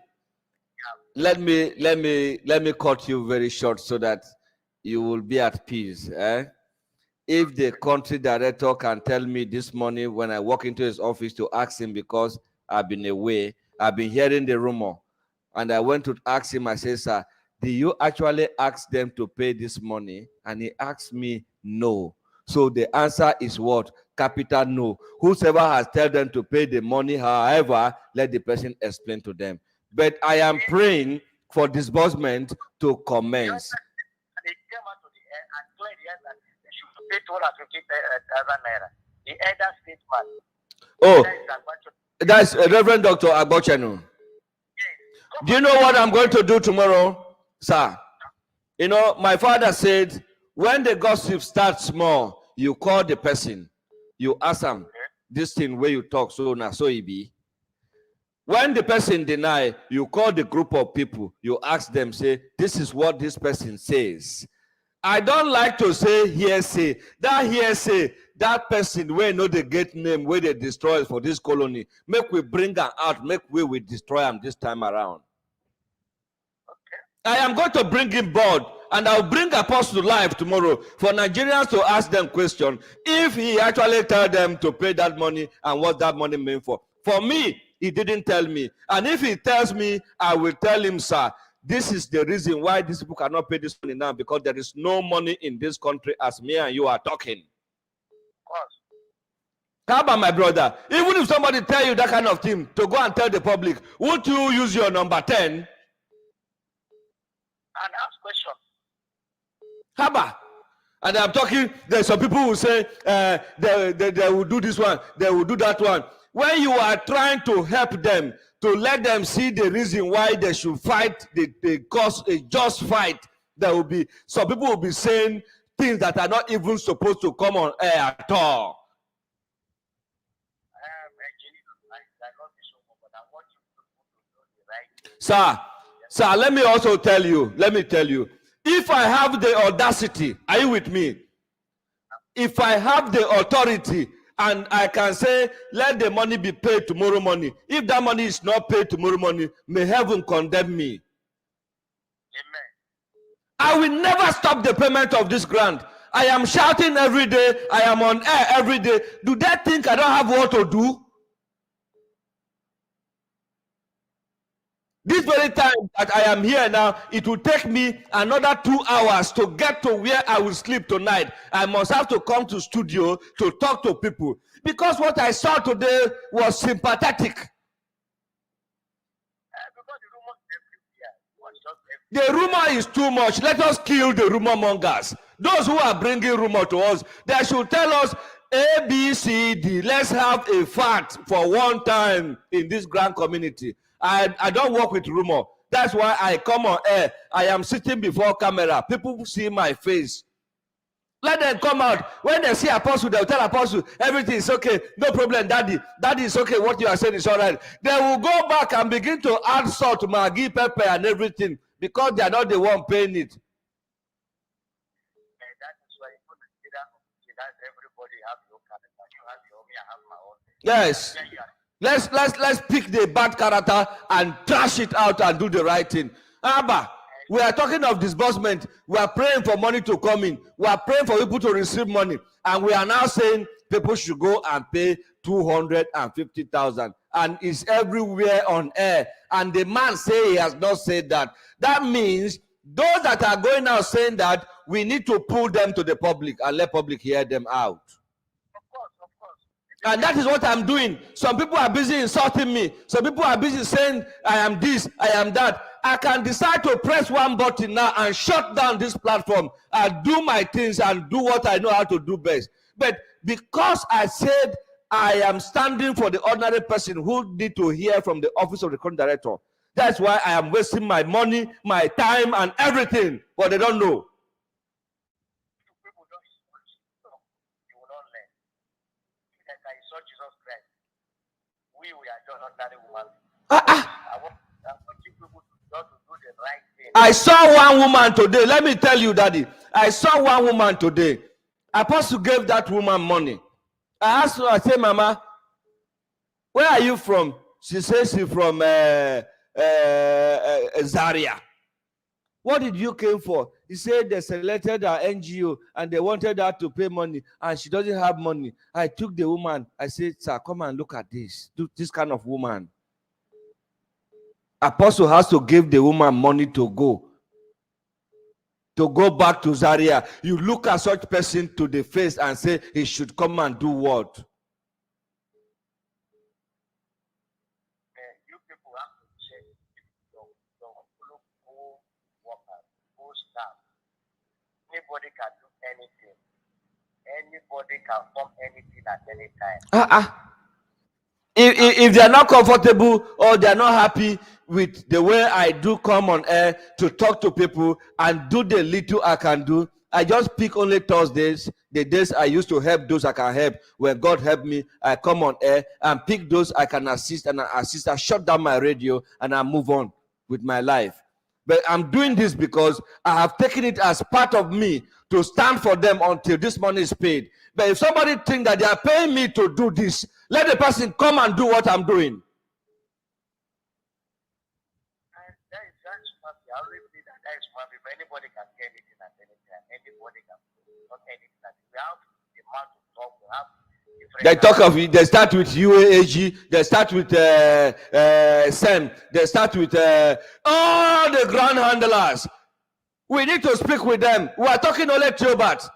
let me cut you very short so that you will be at peace. If the country director can tell me this morning when I walk into his office to ask him because I've been away, I've been hearing the rumor, and I went to ask him, I said, sir, do you actually ask them to pay this money? And he asked me, no. So the answer is what? Capital no. Whosoever has told them to pay the money, however, let the person explain to them. But I am praying for disbursement to commence. They came out to the air and cleared the air that they should pay 250,000 naira. The elder statesman. Oh, that's Reverend Dr. Agbochenu. Do you know what I'm going to do tomorrow, sir? You know, my father said, when the gossip starts small, you call the person, you ask them, this thing where you talk, so now so it be. When the person deny, you call the group of people, you ask them, say, this is what this person says. I don't like to say hearsay. That hearsay, that person where know the gate name, where they destroy for this colony, make we bring them out, make we destroy them this time around. I am going to bring him board, and I'll bring Apostle live tomorrow for Nigerians to ask them question if he actually tell them to pay that money and what that money meant for. For me, he didn't tell me. And if he tells me, I will tell him, sir, this is the reason why these people cannot pay this money now, because there is no money in this country as me and you are talking. How about my brother? Even if somebody tell you that kind of thing, to go and tell the public, would you use your number 10? And ask question. Haba. And I'm talking, there's some people who say they will do this one, they will do that one. When you are trying to help them, to let them see the reason why they should fight, the cause a just fight, there will be some people will be saying things that are not even supposed to come on air at all. Sir, let me also tell you, if I have the audacity, are you with me? If I have the authority and I can say, let the money be paid tomorrow morning. If that money is not paid tomorrow morning, may heaven condemn me. Amen. I will never stop the payment of this grant. I am shouting every day. I am on air every day. Do they think I don't have what to do? This very time that I am here now, it will take me another 2 hours to get to where I will sleep tonight. I must have to come to studio to talk to people. Because what I saw today was sympathetic. The rumor is too much. Let us kill the rumor mongers. Those who are bringing rumor to us, they should tell us A, B, C, D. Let's have a fact for one time in this grand community. I don't work with rumor. That's why I come on air. I am sitting before camera. People see my face. Let them come out. When they see Apostle, they'll tell Apostle, everything is okay. No problem, Daddy. Daddy is okay. What you are saying is all right. They will go back and begin to add salt, maggi, pepper, and everything because they are not the one paying it. Yes. Let's pick the bad character and trash it out and do the right thing. Abba, we are talking of disbursement. We are praying for money to come in. We are praying for people to receive money. And we are now saying people should go and pay 250,000. And it's everywhere on air. And the man say he has not said that. That means those that are going out saying that, we need to pull them to the public and let public hear them out. And that is what I'm doing. Some people are busy insulting me. Some people are busy saying, I am this, I am that. I can decide to press one button now and shut down this platform and do my things and do what I know how to do best. But because I said I am standing for the ordinary person who need to hear from the office of the current director, that's why I am wasting my money, my time, and everything. But they don't know. People don't insult you will not learn. Like I saw Jesus Christ. We are just ordinary women. I want you people to do the right thing. I saw one woman today. Let me tell you, Daddy. I saw one woman today. Apostle gave that woman money. I asked her, I said, Mama, where are you from? She says she's from Zaria. What did you came for? He said they selected her NGO and they wanted her to pay money and she doesn't have money. I took the woman. I said, sir, come and look at this. This kind of woman. Apostle has to give the woman money to go back to Zaria. You look at such person to the face and say he should come and do what? You people have to check your co-workers, co-staff. Anybody can do anything. Anybody can form anything at any time. If they are not comfortable or they are not happy with the way I do come on air to talk to people and do the little I can do, I just pick only Thursdays, the days I used to help those I can help. When God help me, I come on air and pick those I can assist and I assist. I shut down my radio and I move on with my life. But I'm doing this because I have taken it as part of me to stand for them until this money is paid. But if somebody thinks that they are paying me to do this, let the person come and do what I'm doing. And that's mercy. I already see that is mercy. But anybody can get anything at any time. Anybody can not anything at any time. We have the mouth to talk. We have they talk of it. They start with UAAG. They start with SEM. They start with all the ground handlers. We need to speak with them. We are talking only to about.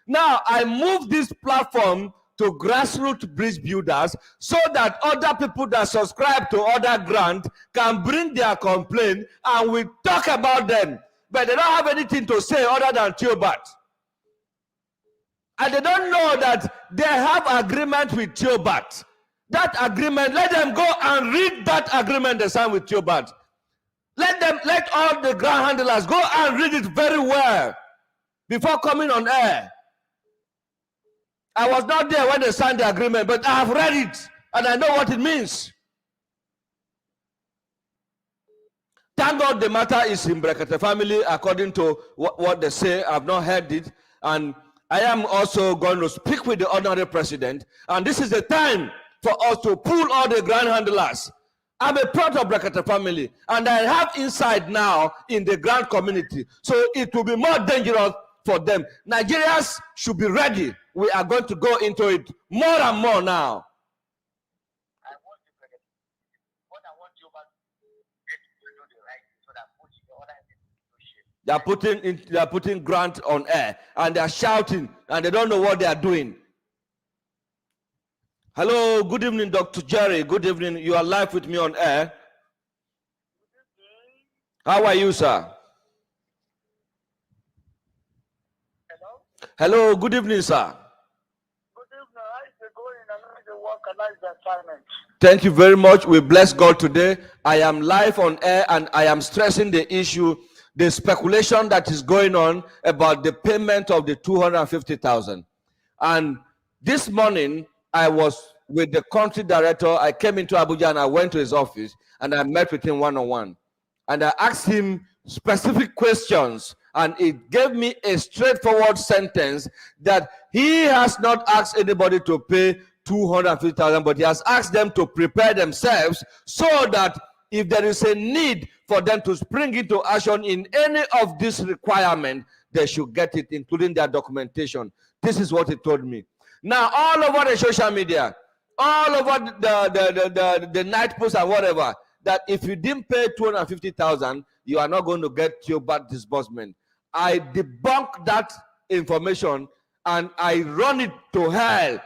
Now, I move this platform to grassroots bridge builders so that other people that subscribe to other grant can bring their complaint and we talk about them. But they don't have anything to say other than Theobat. And they don't know that they have agreement with Theobat. That agreement, let them go and read that agreement they signed with Theobat. Let all the ground handlers go and read it very well before coming on air. I was not there when they signed the agreement, but I have read it and I know what it means. Thank God the matter is in Brekete family according to what they say. I've not heard it. And I am also going to speak with the honorary president. And this is the time for us to pull all the ground handlers. I'm a part of Brekete family. And I have insight now in the grand community. So it will be more dangerous for them. Nigerians should be ready. We are going to go into it more and more now. They are putting Grant on air and they are shouting and they don't know what they are doing. Hello, good evening, Dr. Jerry. Good evening. You are live with me on air. How are you, sir? Hello, good evening, sir. Good evening. How is it going? And how is the work and how is the assignment? Thank you very much. We bless God today. I am live on air and I am stressing the issue, the speculation that is going on about the payment of the 250,000. And this morning, I was with the country director. I came into Abuja and I went to his office and I met with him one-on-one. And I asked him specific questions. And it gave me a straightforward sentence that he has not asked anybody to pay 250,000, but he has asked them to prepare themselves so that if there is a need for them to spring into action in any of this requirement, they should get it, including their documentation. This is what he told me. Now, all over the social media, all over the night post and whatever, that if you didn't pay 250,000, you are not going to get your bad disbursement. I debunk that information and I run it to hell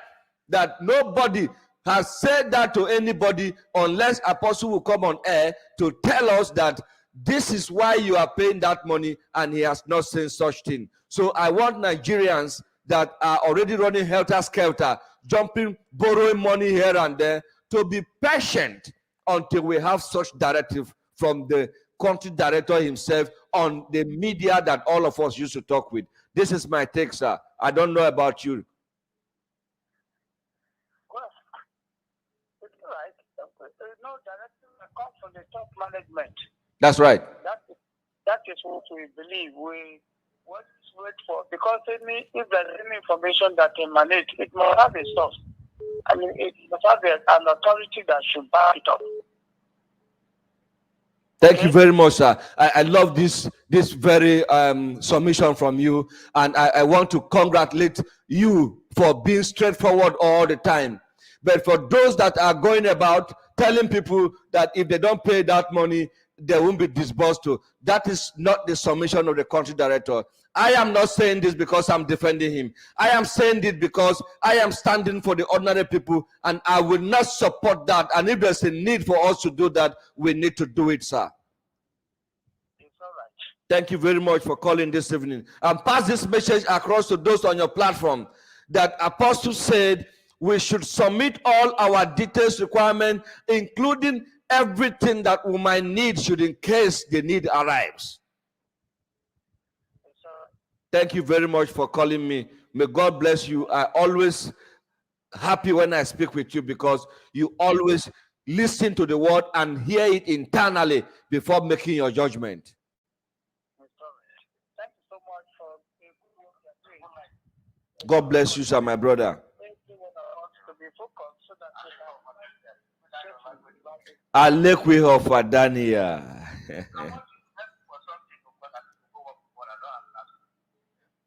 that nobody has said that to anybody unless Apostle will come on air to tell us that this is why you are paying that money, and he has not said such thing. So I want Nigerians that are already running helter-skelter, jumping, borrowing money here and there, to be patient until we have such directive from the country director himself on the media that all of us used to talk with. This is my take, sir. I don't know about you. Well, it's all right. No directive that comes from the top management. That's right. That is what we believe. We wait for, because if there's any information that emanates, it must have a source. I mean, it must have an authority that should back it up. Thank you very much, sir. I love this very submission from you, and I want to congratulate you for being straightforward all the time. But for those that are going about telling people that if they don't pay that money, they won't be disbursed to, that is not the submission of the country director. I am not saying this because I'm defending him. I am saying it because I am standing for the ordinary people, and I will not support that. And if there's a need for us to do that, we need to do it, sir. It's all right. Thank you very much for calling this evening. And pass this message across to those on your platform that Apostle said we should submit all our details requirement, including everything that we might need should in case the need arrives. Thank you very much for calling me. May God bless you. I always happy when I speak with you because you always listen to the word and hear it internally before making your judgment. Thank you so much for God bless you, sir, my brother. Alekwe of Adania.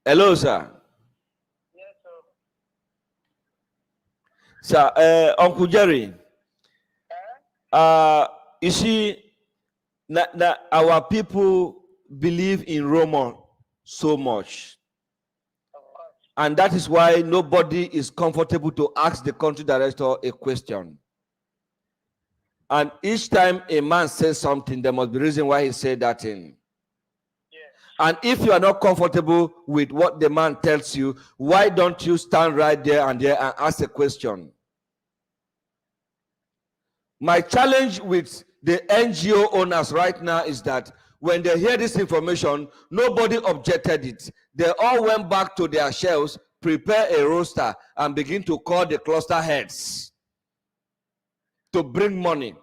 Hello, sir. Yes, sir. Sir, Uncle Jerry. You see, our people believe in Roma so much. And that is why nobody is comfortable to ask the country director a question. And each time a man says something, there must be a reason why he said that thing. And if you are not comfortable with what the man tells you, why don't you stand right there and ask a question? My challenge with the NGO owners right now is that when they hear this information, nobody objected it. They all went back to their shelves, prepare a roster, and begin to call the cluster heads to bring money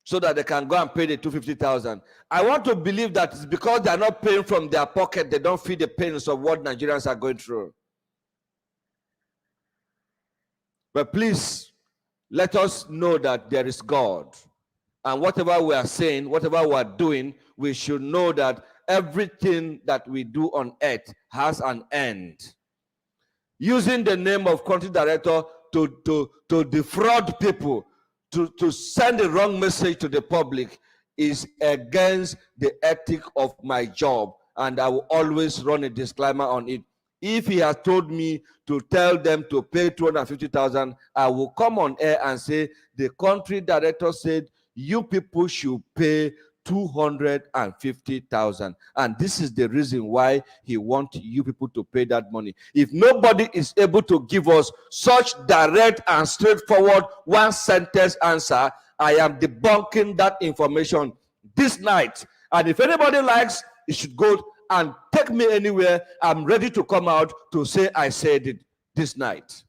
so that they can go and pay the 250,000. I want to believe that it's because they are not paying from their pocket, they don't feel the pains of what Nigerians are going through. But please, let us know that there is God. And whatever we are saying, whatever we are doing, we should know that everything that we do on earth has an end. Using the name of country director to defraud people, to send the wrong message to the public is against the ethic of my job. And I will always run a disclaimer on it. If he has told me to tell them to pay 250,000, I will come on air and say, the country director said, you people should pay 250,000. And this is the reason why he wants you people to pay that money. If nobody is able to give us such direct and straightforward one sentence answer, I am debunking that information this night. And if anybody likes, it should go and take me anywhere. I'm ready to come out to say I said it this night.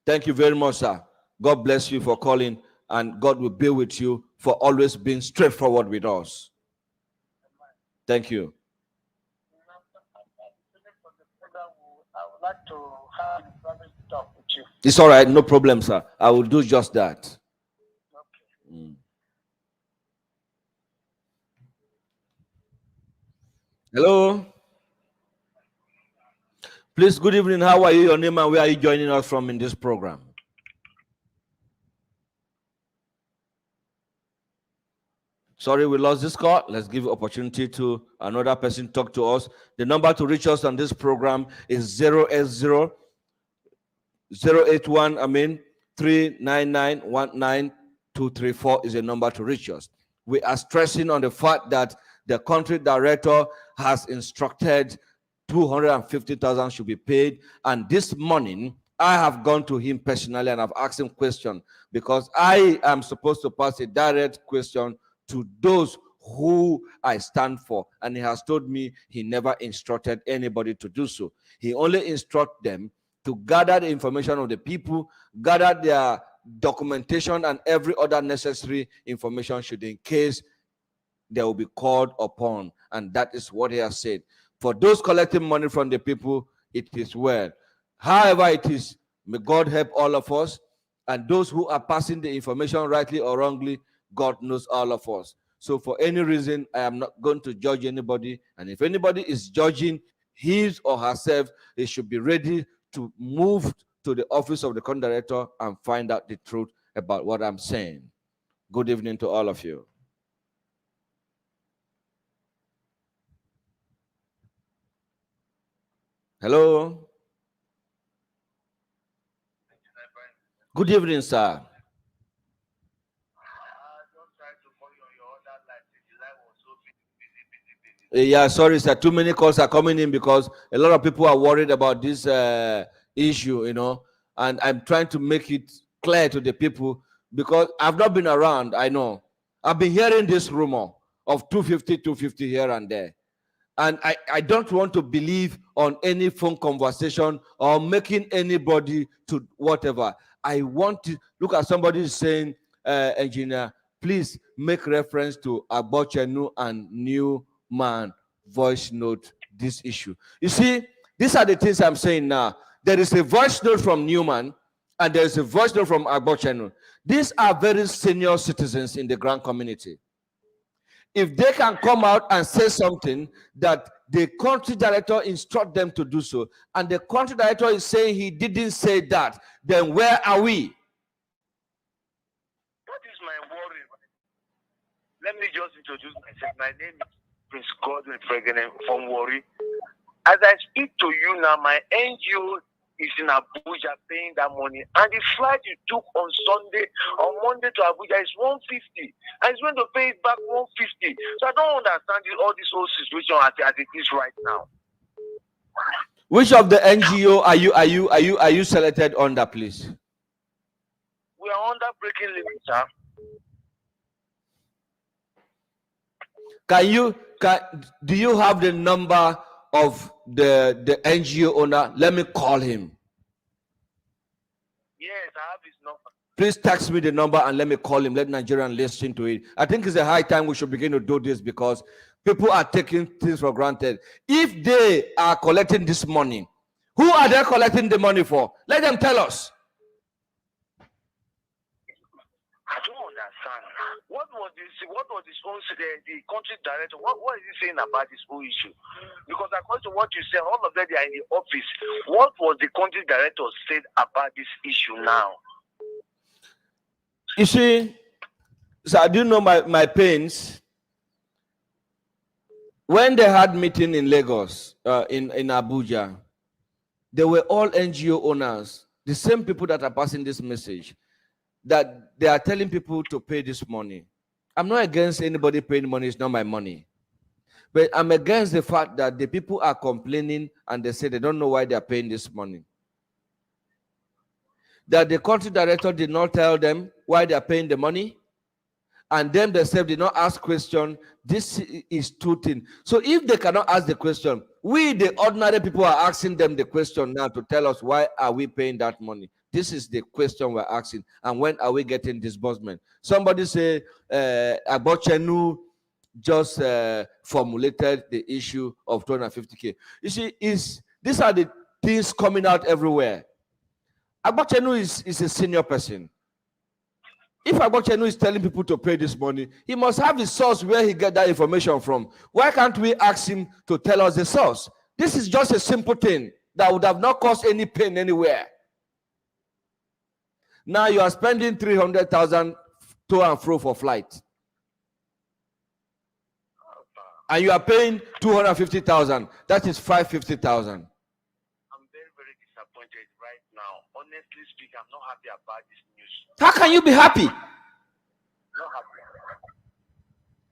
Thank you very much, sir. God bless you for calling, and God will be with you for always being straightforward with us. Thank you. I would like to have a private talk with you. It's all right, no problem, sir. I will do just that. Okay. Hello. Please, good evening. How are you? Your name and where are you joining us from in this program? Sorry, we lost this call. Let's give opportunity to another person to talk to us. The number to reach us on this program is 080 081, 399 is a number to reach us. We are stressing on the fact that the country director has instructed 250,000 should be paid. And this morning, I have gone to him personally and I've asked him question because I am supposed to pass a direct question to those who I stand for. And he has told me he never instructed anybody to do so. He only instructed them to gather the information of the people, gather their documentation and every other necessary information should in case they will be called upon. And that is what he has said. For those collecting money from the people, it is well. However it is, may God help all of us. And those who are passing the information rightly or wrongly, God knows all of us. So for any reason, I am not going to judge anybody. And if anybody is judging his or herself, they should be ready to move to the office of the country director and find out the truth about what I'm saying. Good evening to all of you. Hello. Good evening, sir. Yeah, sorry, sir. Too many calls are coming in because a lot of people are worried about this issue, and I'm trying to make it clear to the people because I've not been around. I know. I've been hearing this rumor of 250 here and there. And I don't want to believe on any phone conversation or making anybody to whatever. I want to look at somebody saying, engineer, please make reference to Agbochenu and Newman voice note this issue. You see, these are the things I'm saying now. There is a voice note from Newman and there is a voice note from Agbochenu. These are very senior citizens in the grand community. If they can come out and say something that the country director instruct them to do so, and the country director is saying he didn't say that, then where are we? That is my worry. Let me just introduce myself. My name is Prince Godwin Fregene from Warri. As I speak to you now, my NGO is in Abuja paying that money. And the flight you took on Monday to Abuja is 150. And it's going to pay it back 150. So I don't understand all this whole situation as it is right now. Which of the NGO are you selected under, please? We are under breaking limit, sir. Do you have the number of the NGO owner? Let me call him. Yes, I have his number. Please text me the number and let me call him. Let Nigerians listen to it. I think it's a high time we should begin to do this because people are taking things for granted. If they are collecting this money, who are they collecting the money for? Let them tell us. I don't understand. What was this own the country director? What is he saying about this whole issue? Because according to what you said, all of them are in the office. What was the country director said about this issue now? You see, so I do know my pains. When they had meeting in Lagos, in Abuja, they were all NGO owners, the same people that are passing this message, that they are telling people to pay this money. I'm not against anybody paying money, it's not my money. But I'm against the fact that the people are complaining and they say they don't know why they are paying this money. That the country director did not tell them why they are paying the money, and them themselves did not ask question. This is two things. So if they cannot ask the question, we the ordinary people are asking them the question now to tell us why are we paying that money. This is the question we're asking. And when are we getting disbursement? Somebody say Agbochenu just formulated the issue of 250K. You see, these are the things coming out everywhere. Agbochenu is a senior person. If Agbochenu is telling people to pay this money, he must have the source where he get that information from. Why can't we ask him to tell us the source? This is just a simple thing that would have not caused any pain anywhere. Now you are spending 300,000 to and fro for flight. And you are paying 250,000. That is 550,000. I'm very, very disappointed right now. Honestly speaking, I'm not happy about this news. How can you be happy? Not happy.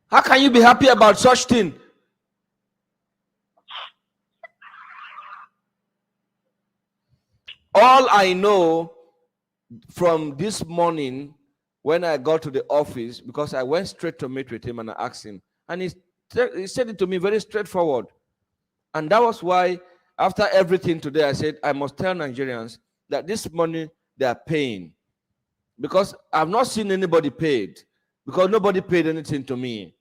How can you be happy about such thing? All I know from this morning when I got to the office, because I went straight to meet with him and I asked him, and he said it to me very straightforward. And that was why after everything today, I said, I must tell Nigerians that this money they are paying, because I've not seen anybody paid, because nobody paid anything to me.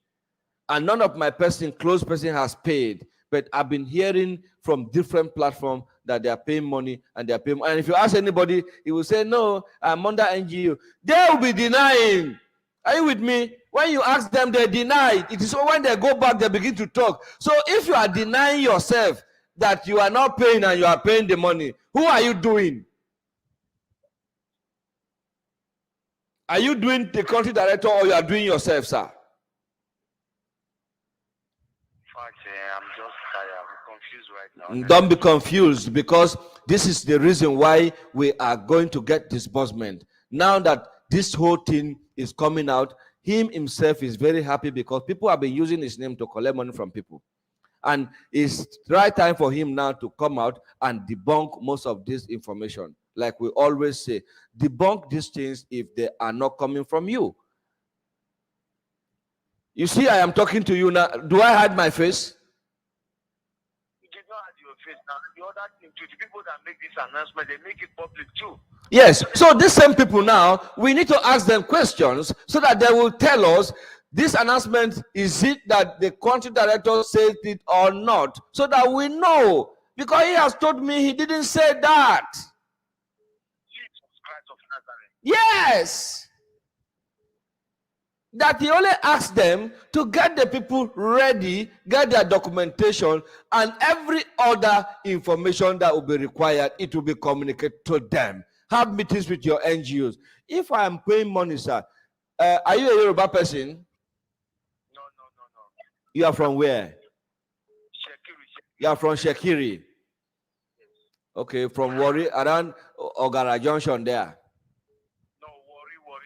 And none of my close person has paid. But I've been hearing from different platforms that they are paying money and they are paying. And if you ask anybody, he will say, no, I'm under NGO. They will be denying. Are you with me? When you ask them, they deny. It is when they go back, they begin to talk. So if you are denying yourself that you are not paying and you are paying the money, who are you doing? Are you doing the country director or you are doing yourself, sir? I'm just tired. I'm confused right now. Don't be confused, because this is the reason why we are going to get disbursement. Now that this whole thing is coming out, him himself is very happy because people have been using his name to collect money from people. And it's the right time for him now to come out and debunk most of this information. Like we always say, debunk these things if they are not coming from you. You see, I am talking to you now. Do I hide my face? You did not hide your face. Now, the other thing too, the people that make this announcement, they make it public too. Yes. So these same people now, we need to ask them questions so that they will tell us this announcement, is it that the country director said it or not? So that we know. Because he has told me he didn't say that. Jesus Christ of Nazareth. Yes. That he only asked them to get the people ready, get their documentation, and every other information that will be required, it will be communicated to them. Have meetings with your NGOs. If I am paying money, sir, are you a Yoruba person? No. You are from where? Shekiri. You are from Shekiri. Okay, from Warri, around Ogara Junction there.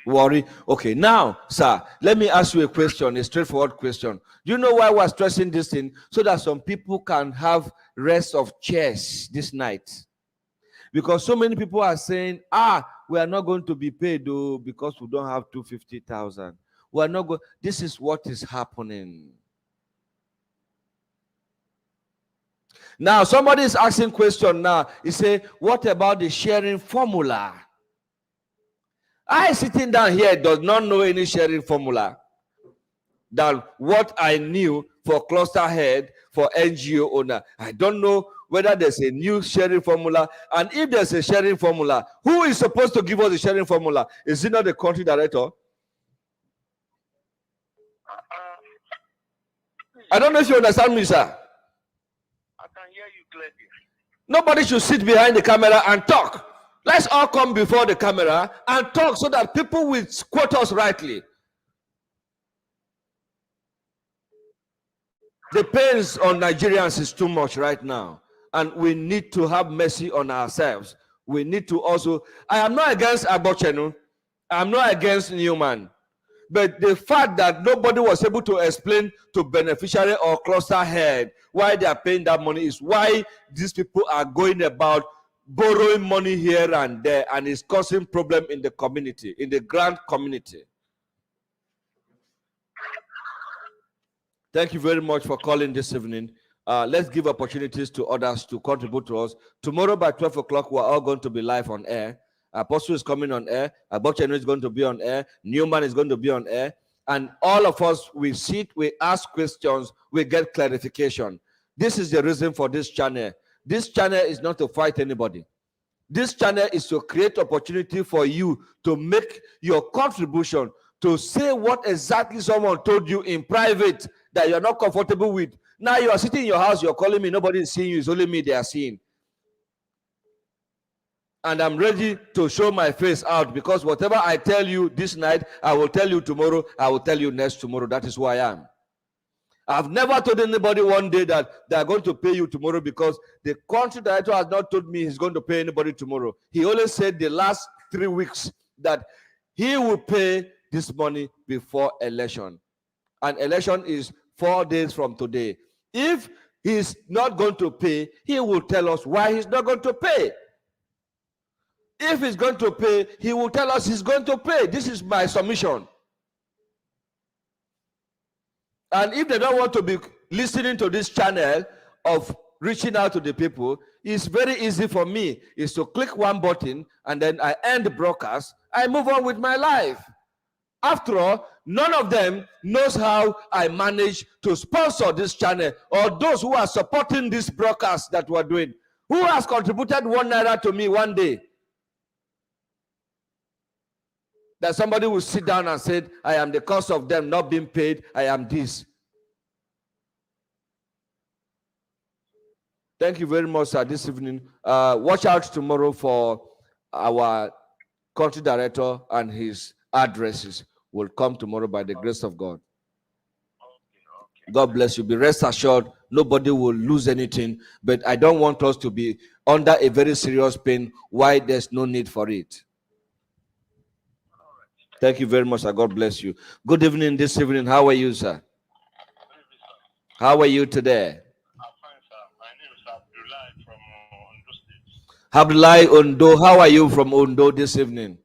Worry. Okay, now, sir, let me ask you a question, a straightforward question. Do you know why we're stressing this thing? So that some people can have rest of chest this night. Because so many people are saying, we are not going to be paid though because we don't have 250,000. We are not going. This is what is happening. Now, somebody is asking question now. He say, what about the sharing formula? I sitting down here does not know any sharing formula than what I knew for cluster head, for NGO owner. I don't know whether there's a new sharing formula, and if there's a sharing formula, who is supposed to give us the sharing formula? Is it not the country director? I don't know if you understand me, sir. I can hear you clearly. Nobody should sit behind the camera and talk. Let's all come before the camera and talk so that people will quote us rightly. The pains on Nigerians is too much right now, and we need to have mercy on ourselves. We need to also, I am not against Abochenu, I'm not against Newman, but the fact that nobody was able to explain to beneficiary or cluster head why they are paying that money is why these people are going about borrowing money here and there, and it's causing problem in the community, in the grand community. Thank you very much for calling this evening. Let's give opportunities to others to contribute to us. Tomorrow by 12 o'clock, we're all going to be live on air. Apostle is coming on air. Abochenu is going to be on air. Newman is going to be on air. And all of us, we sit, we ask questions, we get clarification. This is the reason for this channel. This channel is not to fight anybody. This channel is to create opportunity for you to make your contribution, to say what exactly someone told you in private that you're not comfortable with. Now you are sitting in your house, you're calling me, nobody is seeing you, it's only me they are seeing. And I'm ready to show my face out, because whatever I tell you this night, I will tell you tomorrow, I will tell you next tomorrow. That is who I am. I've never told anybody one day that they are going to pay you tomorrow, because the country director has not told me he's going to pay anybody tomorrow. He only said the last 3 weeks that he will pay this money before election. And election is 4 days from today. If he's not going to pay, he will tell us why he's not going to pay. If he's going to pay, he will tell us he's going to pay. This is my submission. And if they don't want to be listening to this channel of reaching out to the people, it's very easy for me. Is to click one button and then I end the broadcast. I move on with my life. After all, none of them knows how I manage to sponsor this channel, or those who are supporting this broadcast that we're doing. Who has contributed ₦1 to me one day? That somebody will sit down and say, I am the cause of them not being paid. I am this. Thank you very much, sir, this evening. Watch out tomorrow for our country director, and his addresses will come tomorrow by the grace of God. God bless you. Be rest assured, nobody will lose anything, but I don't want us to be under a very serious pain why there's no need for it. Thank you very much, sir. God bless you. Good evening this evening. How are you, sir? How are you today? I'm fine, sir. My name is Abdullah from Ondo State. Abdullah Ondo, how are you from Ondo this evening? We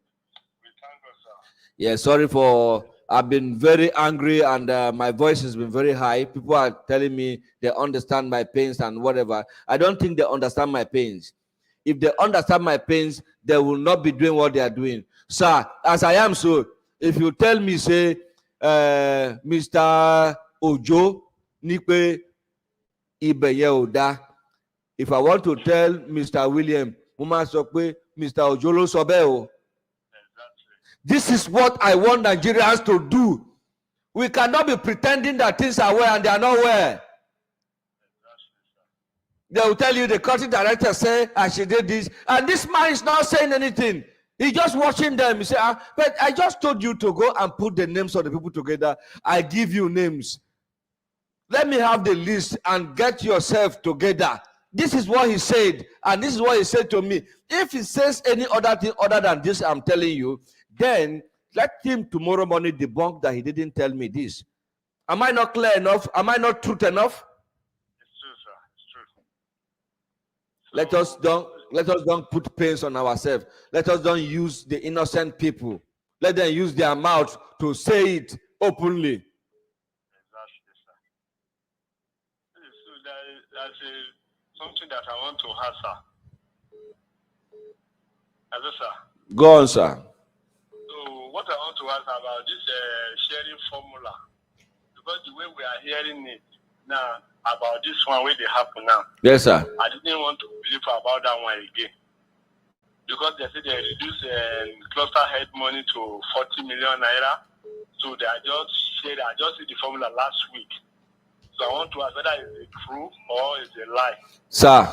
thank God, sir. Yeah, sorry for, I've been very angry, and my voice has been very high. People are telling me they understand my pains and whatever. I don't think they understand my pains. If they understand my pains, they will not be doing what they are doing. Sir, as I am, so if you tell me, say, Mr. Ojo, Nipe Ibeye Oda, if I want to tell Mr. William, Mr. Ojo lo sobe o. This is what I want Nigerians to do. We cannot be pretending that things are well and they are not well. They will tell you the country director say, I should do this. And this man is not saying anything. He's just watching them. He say, but I just told you to go and put the names of the people together. I give you names. Let me have the list and get yourself together. This is what he said. And this is what he said to me. If he says any other thing other than this I'm telling you, then let him tomorrow morning debunk that he didn't tell me this. Am I not clear enough? Am I not truth enough? It's true, sir. It's true. Let us don't put pains on ourselves. Let us don't use the innocent people. Let them use their mouth to say it openly. Exactly, sir. So there's something that I want to ask, sir. Hello, sir. Go on, sir. So what I want to ask about this sharing formula, because the way we are hearing it now about this one, where they happen now. Yes, sir. I didn't want to believe about that one again, because they say they reduce cluster head money to 40 million naira. So they are just shared. I just see the formula last week. So I want to ask whether it's true or it's a lie. Sir,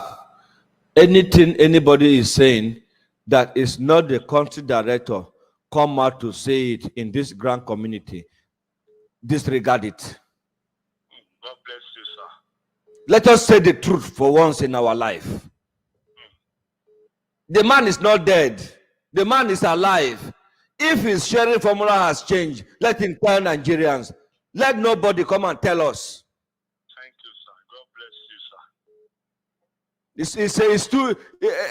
anything anybody is saying that is not the country director come out to say it in this grand community, disregard it. God bless you, sir. Let us say the truth for once in our life. The man is not dead. The man is alive. If his sharing formula has changed, let him tell Nigerians. Let nobody come and tell us. Thank you, sir. God bless you, sir. It's too,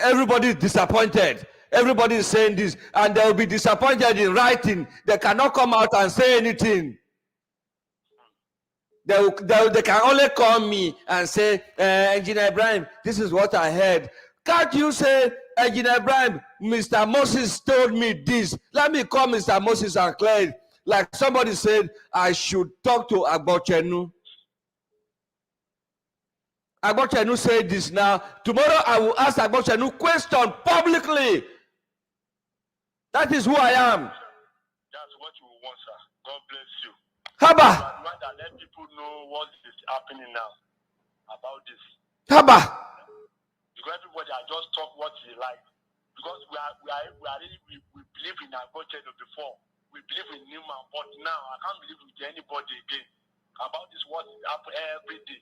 everybody is disappointed. Everybody is saying this, and they will be disappointed in writing. They cannot come out and say anything. They can only call me and say, Engineer Ibrahim, this is what I heard. Can't you say, Engineer Ibrahim, Mr. Moses told me this. Let me call Mr. Moses and clear it. Like somebody said, I should talk to Agbochenu. Agbochenu said this now. Tomorrow I will ask Agbochenu question publicly. That is who I am. That's what you want, sir. God bless you. Haba. You want to let people know what is happening now about this. Haba. Because everybody are just talk what they like. Because we believe in Agbochenu before. We believe in Newman, but now I can't believe in anybody again. about this what happen every day.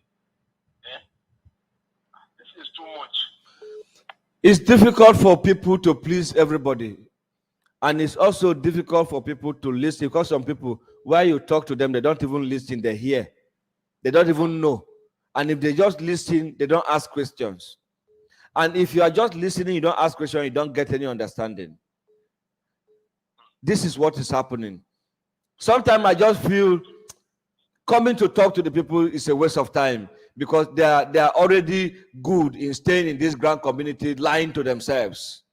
Eh? This is too much. It's difficult for people to please everybody. And it's also difficult for people to listen, because some people, while you talk to them, they don't even listen, they hear. They don't even know. And if they just listen, they don't ask questions. And if you are just listening, you don't ask questions, you don't get any understanding. This is what is happening. Sometimes I just feel coming to talk to the people is a waste of time, because they are already good in staying in this grand community, lying to themselves.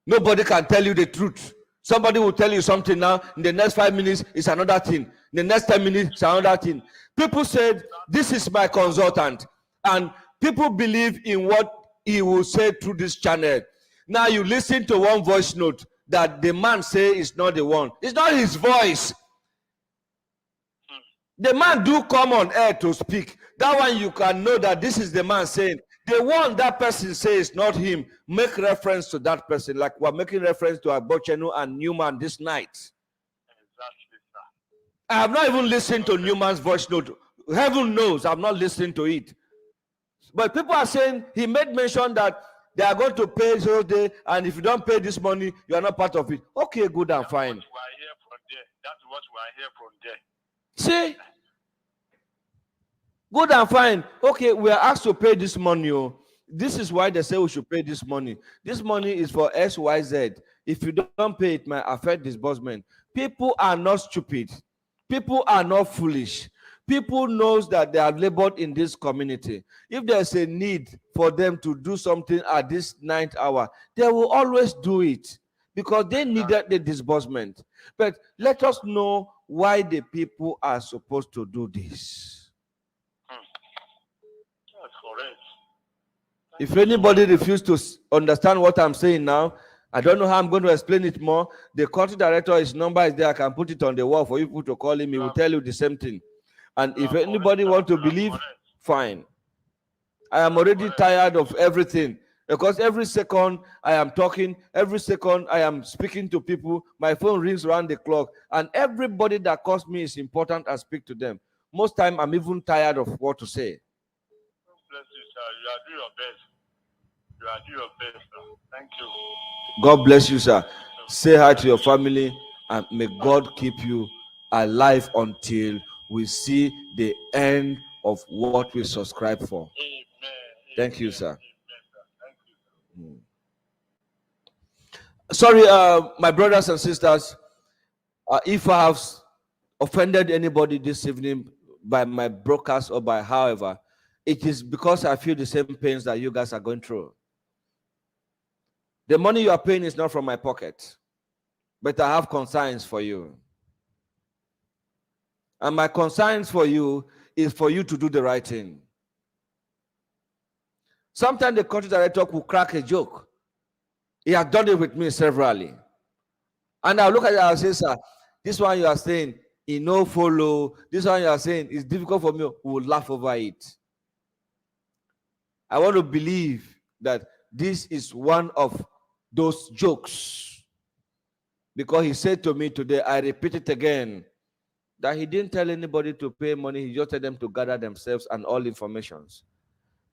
Nobody can tell you the truth. Somebody will tell you something now, in the next 5 minutes it's another thing, in the next 10 minutes it's another thing. People said, this is my consultant, and people believe in what he will say through this channel. Now you listen to one voice note that the man say is not the one. It's not his voice. The man do come on air to speak. That one you can know that this is the man saying. The one that person says not him, make reference to that person, like we're making reference to Abochenu and Newman this night. Exactly, sir. I have not even listened to Newman's voice note. Heaven knows I'm not listening to it. But people are saying he made mention that they are going to pay so day, and if you don't pay this money, you are not part of it. Okay, good and fine. That's what we are here from there. See? Good and fine. Okay, we are asked to pay this money. Oh. This is why they say we should pay this money. This money is for XYZ. If you don't pay, it might affect disbursement. People are not stupid. People are not foolish. People knows that they have labored in this community. If there's a need for them to do something at this 9th hour, they will always do it, because they needed the disbursement. But let us know why the people are supposed to do this. If anybody refuses to understand what I'm saying now, I don't know how I'm going to explain it more. The country director, his number is there. I can put it on the wall for you to call him. He will tell you the same thing. And if anybody wants to believe, fine. I am already tired of everything, because every second I am talking, every second I am speaking to people, my phone rings around the clock, and everybody that calls me is important. I speak to them. Most time I'm even tired of what to say. Bless you, sir. You are doing your best. You are doing your best, sir. Thank you. God bless you, sir. Say hi to your family, and may God keep you alive until we see the end of what we subscribe for. Amen. Thank you, sir. Amen, sir. Thank you, sir. Sorry, my brothers and sisters, if I have offended anybody this evening by my broadcast or by however, it is because I feel the same pains that you guys are going through. The money you are paying is not from my pocket, but I have concerns for you. And my concerns for you is for you to do the right thing. Sometimes the country director will crack a joke. He has done it with me severally. And I'll look at it and I'll say, sir, this one you are saying, he no follow. This one you are saying is difficult for me. We will laugh over it. I want to believe that this is one of those jokes. Because he said to me today, I repeat it again, that he didn't tell anybody to pay money. He just told them to gather themselves and all informations.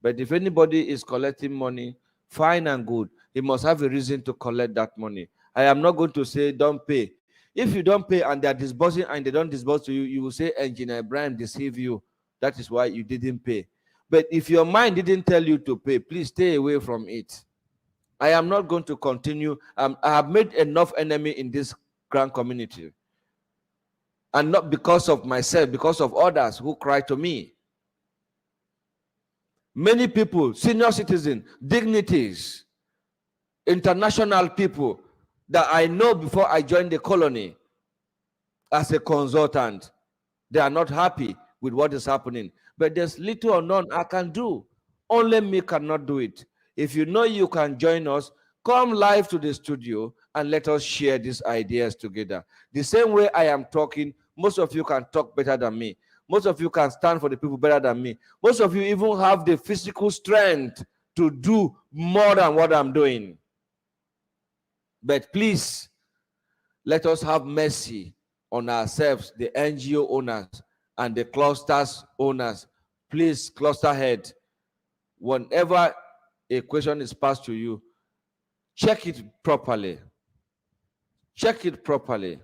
But if anybody is collecting money, fine and good. He must have a reason to collect that money. I am not going to say don't pay. If you don't pay and they are disbursing and they don't disburse to you, you will say Engineer Ibrahim deceived you. That is why you didn't pay. But if your mind didn't tell you to pay, please stay away from it. I am not going to continue. I have made enough enemy in this grand community. And not because of myself, because of others who cry to me. Many people, senior citizens, dignitaries, international people that I know before I joined the colony as a consultant, they are not happy with what is happening. But there's little or none I can do. Only me cannot do it. If you know you can join us, come live to the studio and let us share these ideas together. The same way I am talking, most of you can talk better than me. Most of you can stand for the people better than me. Most of you even have the physical strength to do more than what I'm doing. But please, let us have mercy on ourselves, the NGO owners and the clusters owners. Please, cluster head, whenever a question is passed to you, check it properly. Check it properly.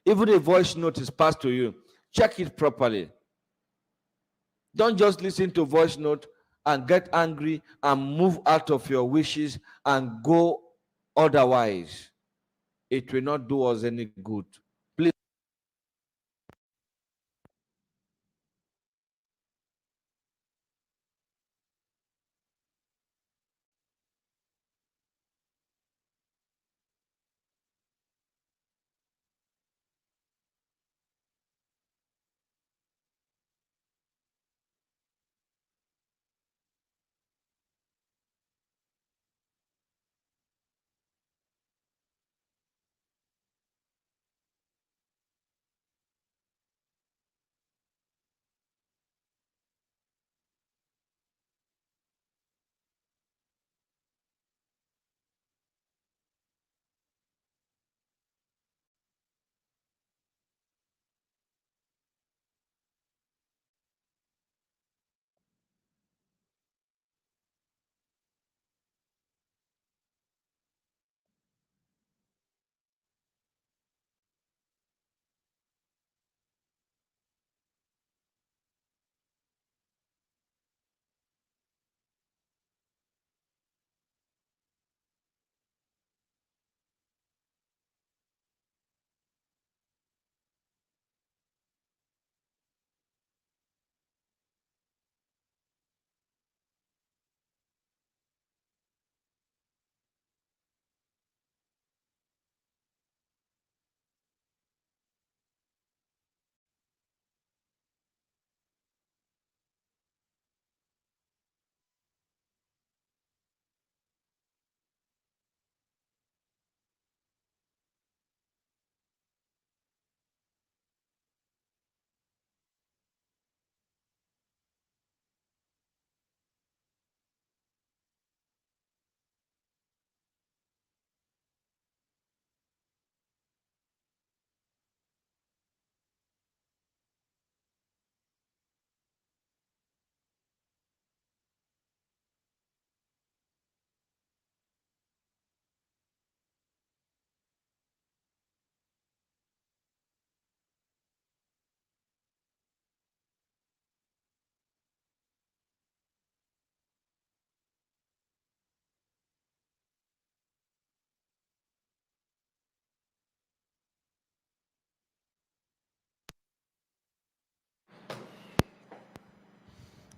Even a voice note is passed to you, check it properly. Don't just listen to voice note and get angry and move out of your wishes and go otherwise. It will not do us any good. Please.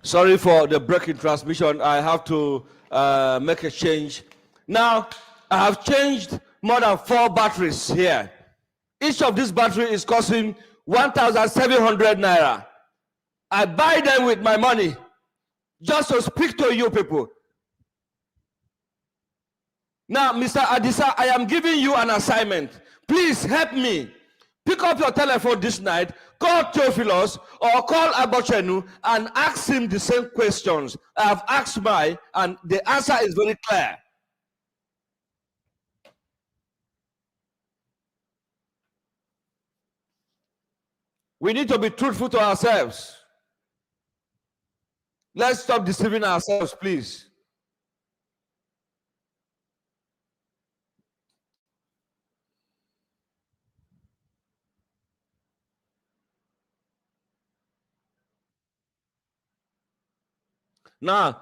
Sorry for the breaking transmission. I have to make a change. Now, I have changed more than 4 batteries here. Each of these batteries is costing 1,700 naira. I buy them with my money just to speak to you people. Now, Mr. Adisa, I am giving you an assignment. Please help me. Pick up your telephone this night, call Theophilus or call Abochenu and ask him the same questions I have asked mine, and the answer is very clear. We need to be truthful to ourselves. Let's stop deceiving ourselves, please. Now,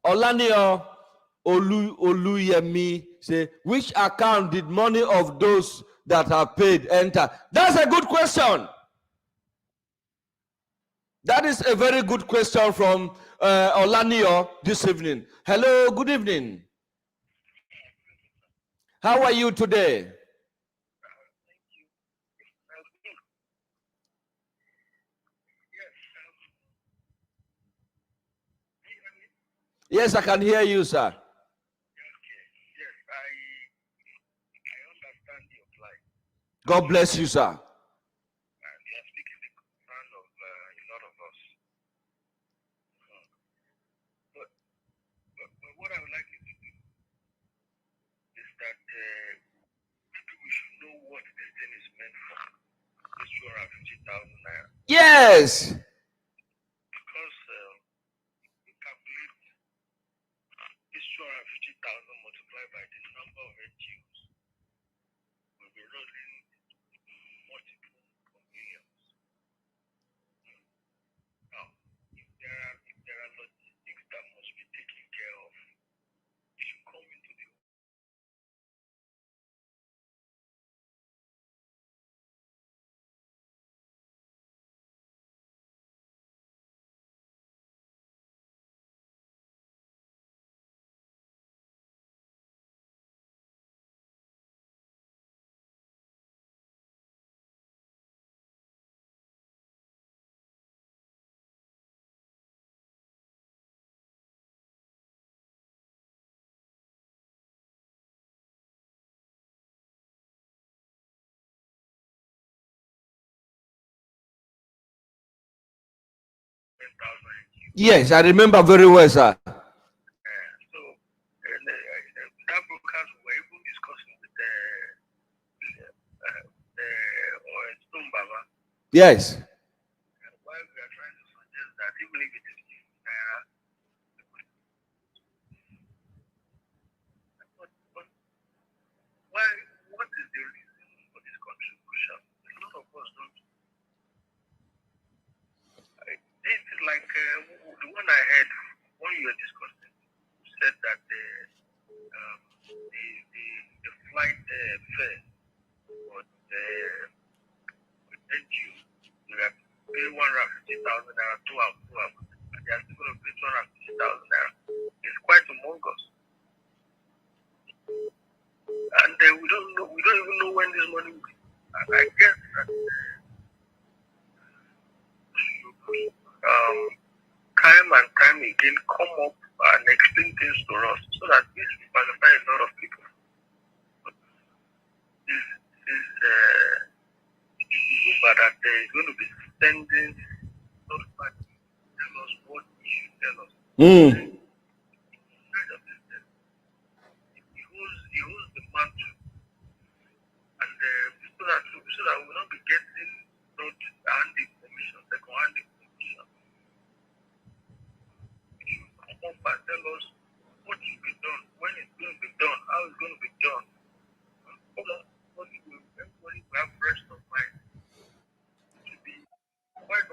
Olanio Oluyemi say, which account did money of those that have paid enter? That's a good question. That is a very good question from Olanio this evening. Hello, good evening. How are you today? Yes, I can hear you, sir. Yes, I understand your plight. God bless you, sir. And you are speaking the concern of a lot of us. But what I would like you to do is that maybe we should know what this thing is meant for this 250,000 naira. Yes. Because you calculate this 250,000 multiplied by the number of NGOs, will be rolling multiple of millions. Now, if there are logistics that must be taken care of, it should come into the Yes, I remember very well, sir. So that broadcast we were even discussing with the Stone Baba. Yes. While we are trying to suggest that even if it is naira, what is the reason for this contribution? A lot of us don't. This is like the one I heard when you were discussing, said that the flight fare for the NGO, we are paying 150,000 naira to our and they are still going to pay 250,000 naira. It's quite humongous. And we don't even know when this money will be. And I guess that time and time again come up and explain things to us so that this will satisfy a lot of people. This is that there is going to be sending those parties tell us what you should tell us. He holds the mantle, and so that we will not be getting not hand information, second hand information. You come up and tell us what should be done, when it's going to be done, how it's going to be done. Everybody will have rest of mind to be quite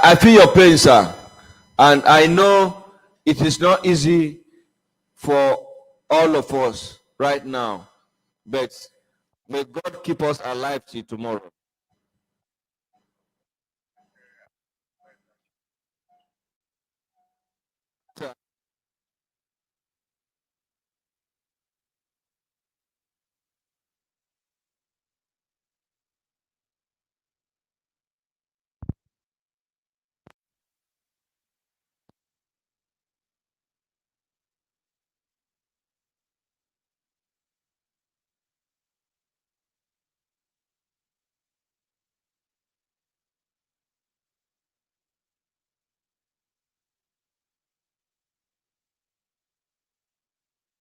I feel your pain, sir. And I know it is not easy for all of us right now. But may God keep us alive till tomorrow.